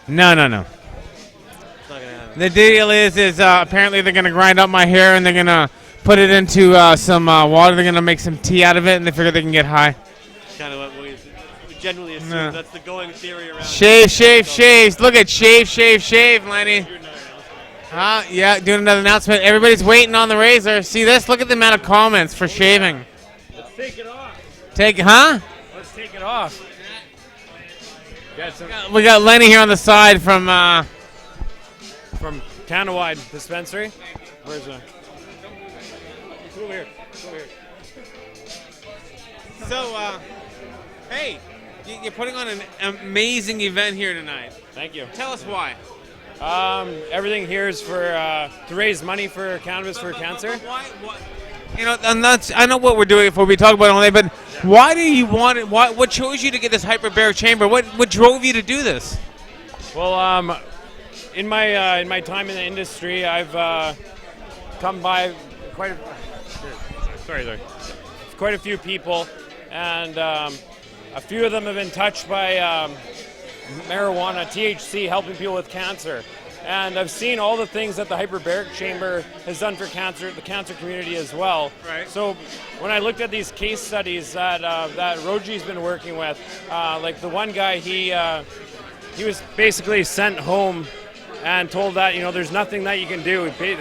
No. The deal is apparently they're going to grind up my hair and they're going to put it into some water. They're going to make some tea out of it, and they figure they can get high. Kind of what we generally assume. That's the going theory around Shave. Look at shave, Lenny. Yeah, doing another announcement. Everybody's waiting on the razor. See this? Look at the amount of comments for shaving. Let's take it off. Let's take it off. We got Lenny here on the side from Cannawide Dispensary. Where's the? Over here. So, hey, you're putting on an amazing event here tonight. Thank you. Tell us why. Everything here is for to raise money for Cannabis for Cancer. Why? You know, I know what we're doing before we talk about it all day, but why do you want it? What chose you to get this hyperbaric chamber? What drove you to do this? Well, in my time in the industry, I've come by quite a few people, and a few of them have been touched by marijuana, THC, helping people with cancer. And I've seen all the things that the hyperbaric chamber has done for the cancer community as well. Right. So when I looked at these case studies that Roji's been working with, like the one guy, he was basically sent home and told that, there's nothing that you can do. He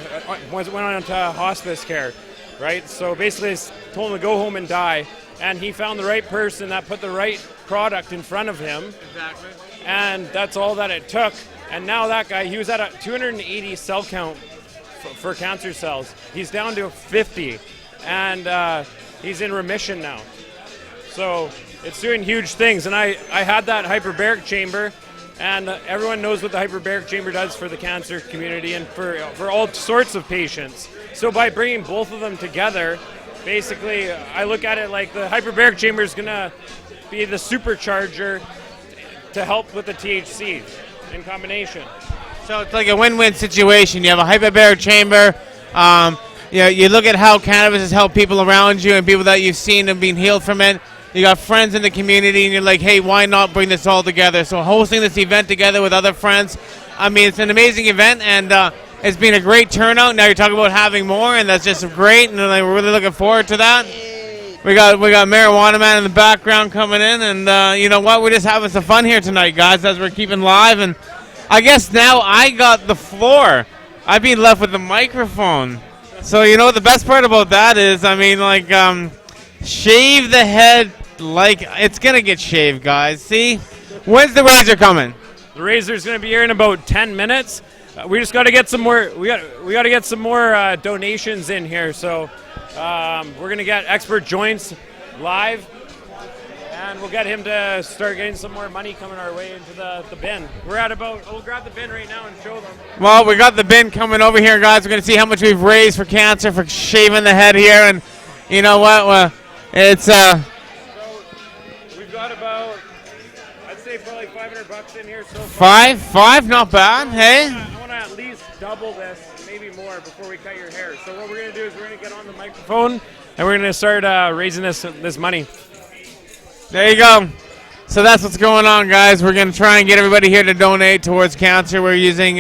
went on to hospice care, right? So basically told him to go home and die. And he found the right person that put the right product in front of him. Exactly. And that's all that it took. And now that guy, he was at a 280 cell count for cancer cells. He's down to 50, and he's in remission now. So it's doing huge things. And I had that hyperbaric chamber, and everyone knows what the hyperbaric chamber does for the cancer community and for all sorts of patients. So by bringing both of them together, basically, I look at it like the hyperbaric chamber is going to be the supercharger to help with the THC in combination. So it's like a win-win situation. You have a hyperbaric chamber. You look at how cannabis has helped people around you and people that you've seen and been healed from it. You got friends in the community, and you're like, hey, why not bring this all together? So hosting this event together with other friends, I mean, it's an amazing event, and it's been a great turnout. Now you're talking about having more, and that's just great, and we're really looking forward to that. We got Marijuana Man in the background coming in, and you know what? We're just having some fun here tonight, guys, as we're keeping live. And I guess now I got the floor. I've been left with the microphone. So you know what the best part about that is? I mean, like, shave the head like it's gonna get shaved, guys. See, when's the razor coming? The razor's going to be here in about 10 minutes. We just got to get some more. We got to get some more donations in here. So we're going to get Expert Joints live, and we'll get him to start getting some more money coming our way into the bin. We're at about. We'll grab the bin right now and show them. Well, we got the bin coming over here, guys. We're going to see how much we've raised for cancer, for shaving the head here, and you know what? It's we've got about, I'd say probably $500 in here so far. Five, not bad. Hey. I want to at least double this, maybe more, before we cut your hair. So what we're going to do is we're going to get on the microphone and we're going to start raising this money. There you go. So that's what's going on, guys. We're going to try and get everybody here to donate towards cancer. We're using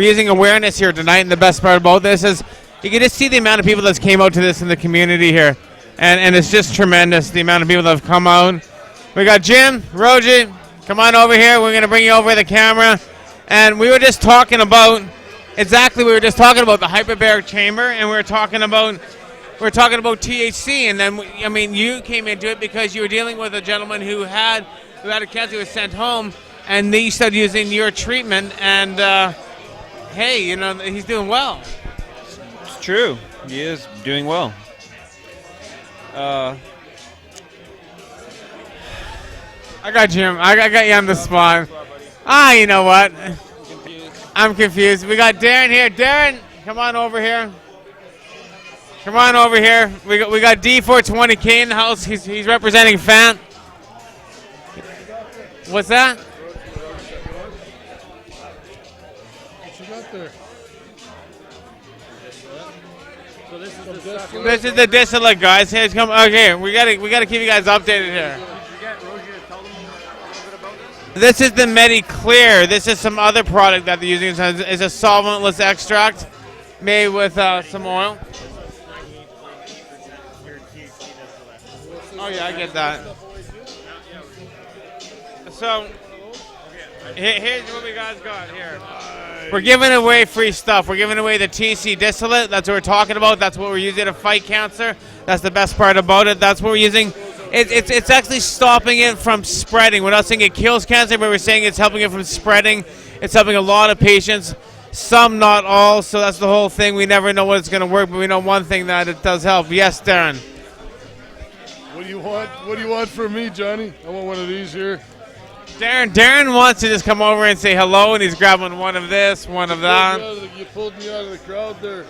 awareness here tonight, and the best part about this is you can just see the amount of people that came out to this in the community here, and it's just tremendous, the amount of people that have come out. We got Jim, Roji, come on over here. We're going to bring you over the camera. And we were just talking about, we were just talking about the hyperbaric chamber, and we were talking about THC. And then, I mean, you came into it because you were dealing with a gentleman who had a cancer, who was sent home, and they started using your treatment. And, hey, you know, he's doing well. It's true. He is doing well. I got Jim. I got you on the spot. You know what? I'm confused. We got Darren here. Darren, come on over here. Come on over here. We got D420K in the house. He's representing FANT. What's that? What you got there? So this is the This is the distillate, guys. Here's come. Okay, we gotta keep you guys updated here. This is the MediClear. This is some other product that they're using. It's a solventless extract made with some oil. Oh yeah, I get that. So here's what we guys got here. We're giving away free stuff. We're giving away the TC distillate. That's what we're talking about. That's what we're using to fight cancer. That's the best part about it. That's what we're using. It's actually stopping it from spreading. We're not saying it kills cancer, but we're saying it's helping it from spreading. It's helping a lot of patients, some, not all. So that's the whole thing. We never know what it's going to work, but we know one thing, that it does help. Yes, Darren. What do you want? What do you want from me, Johnny? I want one of these here. Darren wants to just come over and say hello, and he's grabbing one of this, one of that. You pulled me out of the crowd there.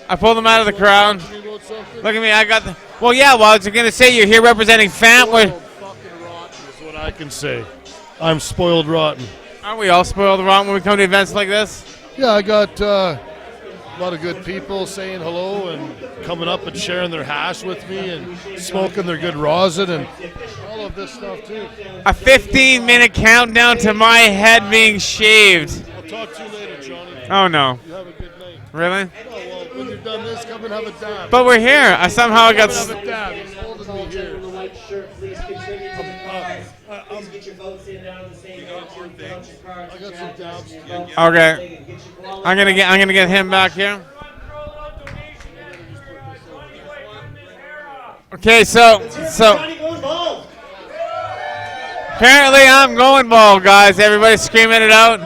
I pulled him out of the crowd. Look at me, I got the... Well, yeah, well, I was going to say you're here representing FANT. Spoiled fucking rotten is what I can say. I'm spoiled rotten. Aren't we all spoiled rotten when we come to events like this? Yeah, I got a lot of good people saying hello and coming up and sharing their hash with me and smoking their good rosin and all of this stuff too. A 15-minute countdown to my head being shaved. I'll talk to you later, Johnny. Oh, no. You have a good night. Really? Oh, well, when you're done this, come and have a dab. But we're here. I somehow got... Come and have a dab. He's holding me here. I got some dabs. Okay. I'm gonna get him back here. Okay, so apparently I'm going bald, guys. Everybody's screaming it out.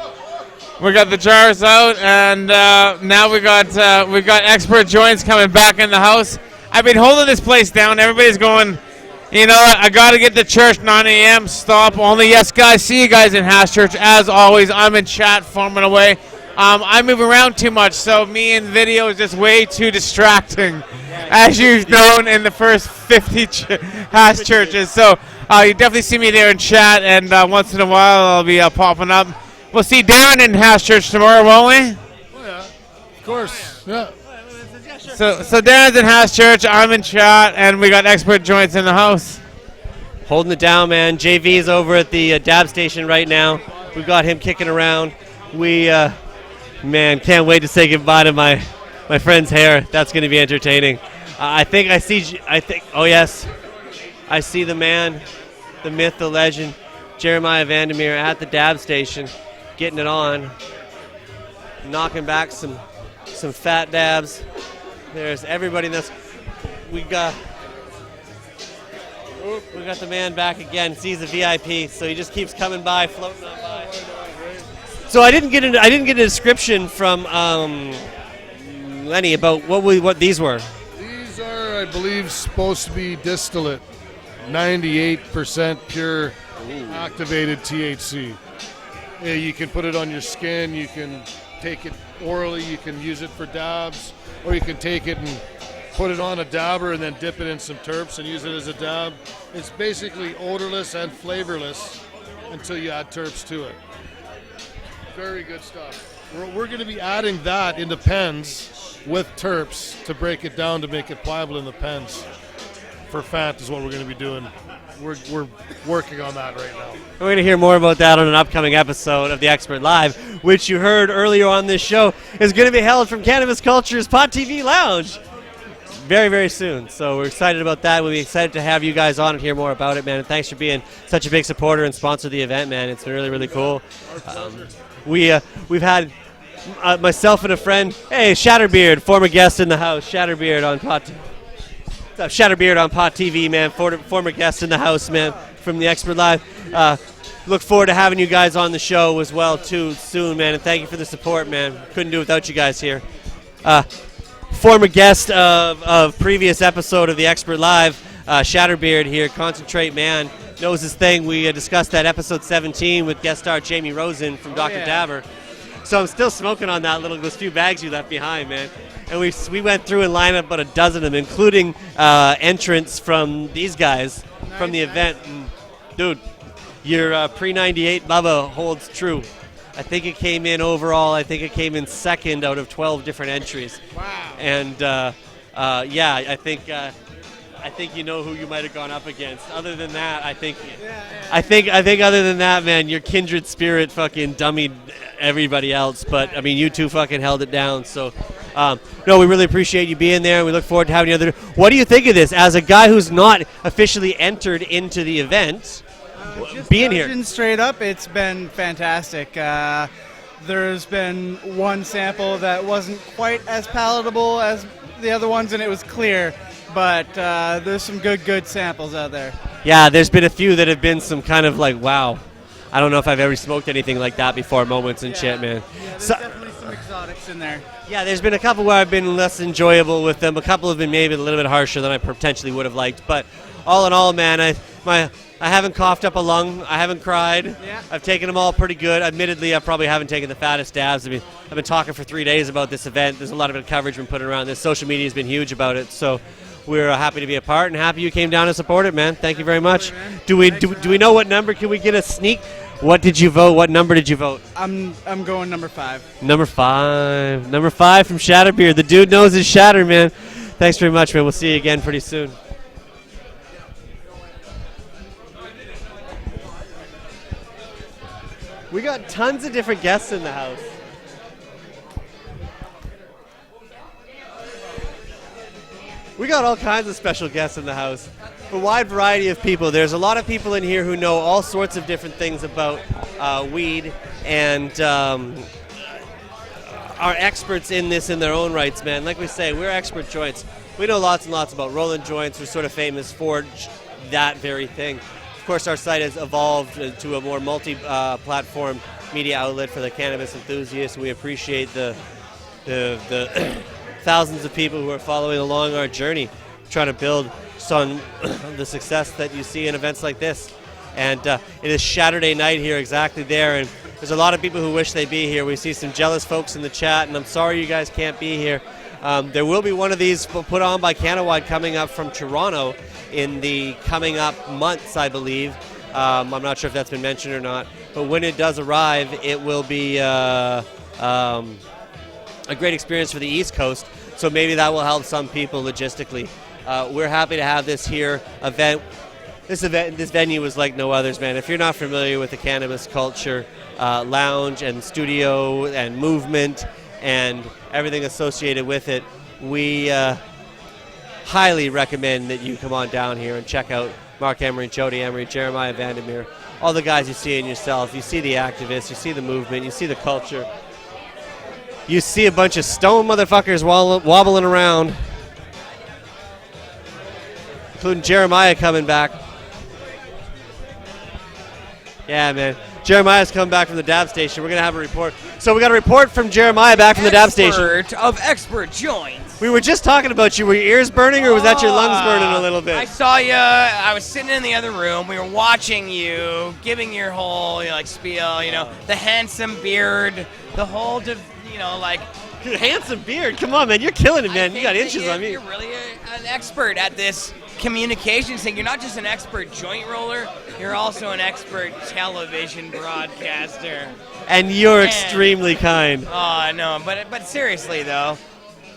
We got the jars out, and now we got expert joints coming back in the house. I've been holding this place down. Everybody's going, you know what, I got to get to church 9 a.m. Stop. Only yes, guys. See you guys in Hash Church. As always, I'm in chat, farming away. I move around too much, so me in video is just way too distracting, as you've known in the first 50 hash churches. So you definitely see me there in chat, and once in a while I'll be popping up. We'll see Darren in hash church tomorrow, won't we? Oh, yeah. Of course. Yeah. So Darren's in hash church, I'm in chat, and we got expert joints in the house. Holding it down, man. JV's over at the dab station right now. We've got him kicking around. We, man, can't wait to say goodbye to my friend's hair. That's going to be entertaining. I think I see, oh yes, I see the man, the myth, the legend, Jeremiah Vandermeer at the dab station, getting it on, knocking back some fat dabs. There's everybody in this. We got the man back again. Sees the VIP, so he just keeps coming by, floating on by. So I didn't get a description from Lenny about what these were. These are, I believe, supposed to be distillate, 98% pure activated THC. Yeah, you can put it on your skin. You can take it orally. You can use it for dabs, or you can take it and put it on a dabber and then dip it in some terps and use it as a dab. It's basically odorless and flavorless until you add terps to it. Very good stuff. We're going to be adding that into pens with terps to break it down to make it pliable in the pens. For Fant is what we're going to be doing. We're working on that right now. We're going to hear more about that on an upcoming episode of The Expert Live, which you heard earlier on this show is going to be held from Cannabis Culture's Pod TV Lounge very, very soon. So we're excited about that. We'll be excited to have you guys on and hear more about it, man. And thanks for being such a big supporter and sponsor of the event, man. It's been really, really cool. We've had myself and a friend, hey, Shatterbeard, former guest in the house, Shatterbeard on Pod TV. Shatterbeard on Pot TV, man. Former guest in the house, man, from The Expert Live. Look forward to having you guys on the show as well, too, soon, man. And thank you for the support, man. Couldn't do it without you guys here. Former guest of previous episode of The Expert Live, Shatterbeard here, Concentrate Man, knows his thing. We discussed that episode 17 with guest star Jamie Rosen from Dr. Dabber. So I'm still smoking on those few bags you left behind, man. And we went through and lined up about a dozen of them, including entrants from these guys from the event. And, dude, your pre-98 Bubba holds true. I think it came in overall, second out of 12 different entries. Wow. And, yeah, I think you know who you might have gone up against. Other than that, I think other than that, man, your kindred spirit fucking dummied everybody else. But I mean, you two fucking held it down. So, no, we really appreciate you being there. We look forward to having you other. What do you think of this as a guy who's not officially entered into the event? Being here, straight up, it's been fantastic. There's been one sample that wasn't quite as palatable as the other ones, and it was clear. But there's some good samples out there. Yeah, there's been a few that have been some kind of like, wow, I don't know if I've ever smoked anything like that before moments and shit, man. Yeah, there's definitely some exotics in there. Yeah, there's been a couple where I've been less enjoyable with them. A couple have been maybe a little bit harsher than I potentially would have liked. But all in all, man, I haven't coughed up a lung. I haven't cried. Yeah. I've taken them all pretty good. Admittedly, I probably haven't taken the fattest dabs. I mean, I've been talking for 3 days about this event. There's a lot of coverage been put around this. Social media has been huge about it. So we're happy to be a part and happy you came down and supported, man. Thank you very much. Do we know what number? Can we get a sneak? What did you vote? What number did you vote? I'm going number 5. Number 5. Number 5 from Shatterbeard. The dude knows his shatter, man. Thanks very much, man. We'll see you again pretty soon. We got tons of different guests in the house. We got all kinds of special guests in the house. A wide variety of people. There's a lot of people in here who know all sorts of different things about weed and are experts in this in their own rights, man. Like we say, we're expert joints. We know lots and lots about rolling joints. We're sort of famous for that very thing. Of course, our site has evolved to a more multi-platform media outlet for the cannabis enthusiasts. We appreciate the thousands of people who are following along our journey, trying to build on the success that you see in events like this. And it is Saturday night here, exactly there. And There's a lot of people who wish they'd be here. We see some jealous folks in the chat, and I'm sorry you guys can't be here. There will be one of these put on by Cannawide coming up from Toronto in the coming up months, I believe. I'm not sure if that's been mentioned or not, but when it does arrive, it will be a great experience for the East Coast, so maybe that will help some people logistically. We're happy to have this here event. This venue is like no others, man. If you're not familiar with the cannabis culture, lounge and studio and movement and everything associated with it, we highly recommend that you come on down here and check out Mark Emery, Jody Emery, Jeremiah Vandermeer, all the guys you see in yourself. You see the activists, you see the movement, you see the culture. You see a bunch of stone motherfuckers wobbling around, including Jeremiah coming back. Yeah, man. Jeremiah's coming back from the dab station. We're going to have a report. So we got a report from Jeremiah back from the dab station. Expert of expert joints. We were just talking about you. Were your ears burning, or was that your lungs burning a little bit? I saw you. I was sitting in the other room. We were watching you, giving your whole spiel. The handsome beard, the whole, handsome beard. Come on, man. You're killing it, man. You got inches on me. You're really an expert at this communications thing. You're not just an expert joint roller. You're also an expert television broadcaster. And you're extremely kind. Oh, no. But seriously, though,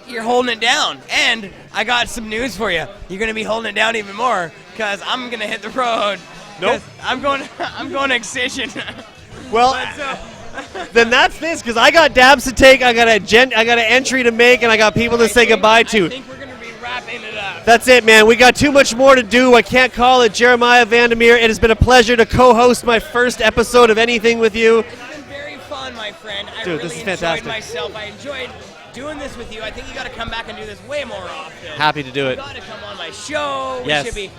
you're holding it down. And I got some news for you. You're going to be holding it down even more because I'm going to hit the road. Nope. I'm going to Excision. Well, then that's this, because I got dabs to take, I got an entry to make, and I got people to say goodbye to. I think we're going to be wrapping it up. That's it, man. We got too much more to do. I can't call it. Jeremiah Vandermeer, it has been a pleasure to co-host my first episode of anything with you. It's been very fun, my friend. I Dude, really this is fantastic. enjoyed myself. I enjoyed doing this with you. I think you got to come back and do this way more often. Happy to do it. You got to come on my show. Yes. We should be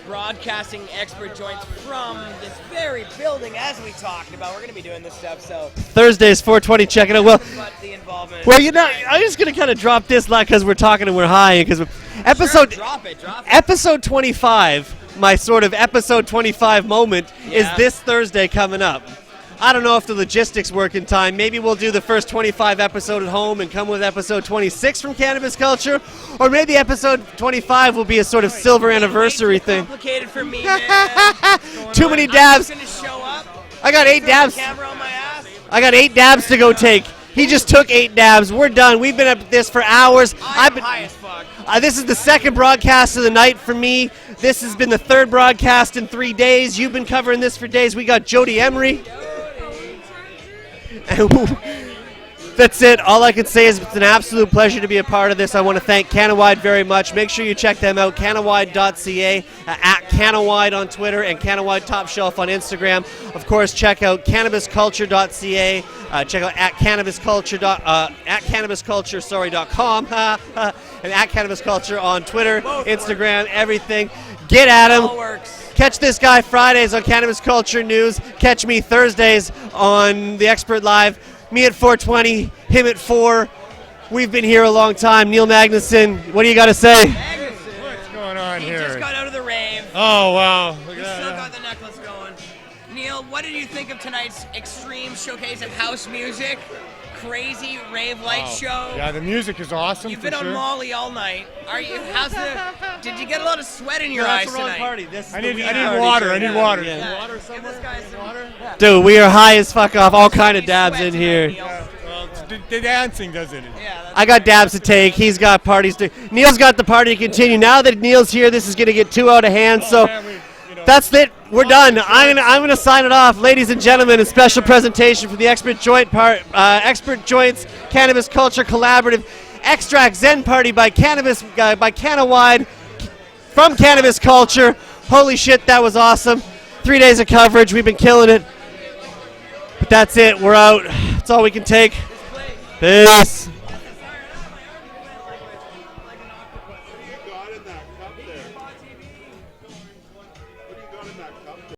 broadcasting expert joints from this very building as we talked about. We're going to be doing this stuff, so Thursdays, 420, check it out. Well, the involvement. I'm just going to kind of drop this because we're talking and we're high. Because Drop it. Episode 25, my sort of episode 25 moment, is this Thursday coming up. I don't know if the logistics work in time. Maybe we'll do the first 25 episode at home and come with episode 26 from Cannabis Culture, or maybe episode 25 will be a sort of silver anniversary thing. Complicated for me, man. Too many dabs. I'm just gonna show up. I got 8 dabs. Camera on my ass. I got 8 dabs to go take. He just took 8 dabs. We're done. We've been at this for hours. I'm high as fuck. This is the second broadcast of the night for me. This has been the third broadcast in 3 days. You've been covering this for days. We got Jody Emery. That's it. All I can say is it's an absolute pleasure to be a part of this. I want to thank Cannawide very much. Make sure you check them out, cannawide.ca, at Cannawide on Twitter, and Cannawide Top Shelf on Instagram. Of course, check out cannabisculture.ca. Check out at cannabisculture.com and at cannabisculture on Twitter, Instagram, everything. Get at them. All works. Catch this guy Fridays on Cannabis Culture News. Catch me Thursdays on The Expert Live. Me at 4:20, him at 4. We've been here a long time. Neil Magnuson, what do you got to say? What's going on He here? just got out of the rave. Oh, wow. Look We at still that. got the necklace going. Neil, what did you think of tonight's extreme showcase of house music? Crazy rave light show. Yeah, the music is awesome. You've for been on sure. Molly all night. Did you get a lot of sweat in your eyes tonight? I need water. I need water. Yeah. Water somewhere? Water? Dude, we are high as fuck off. All kind of dabs in here. Well, the dancing does it. I got dabs to take. He's got parties to. Neil's got the party to continue. Now that Neil's here, this is going to get too out of hand. So that's it. We're done. I'm gonna sign it off, ladies and gentlemen. A special presentation from the Expert Joints Cannabis Culture Collaborative Extract-Zen Party by Cannawide from Cannabis Culture. Holy shit, that was awesome. 3 days of coverage. We've been killing it. But that's it. We're out. That's all we can take. Peace.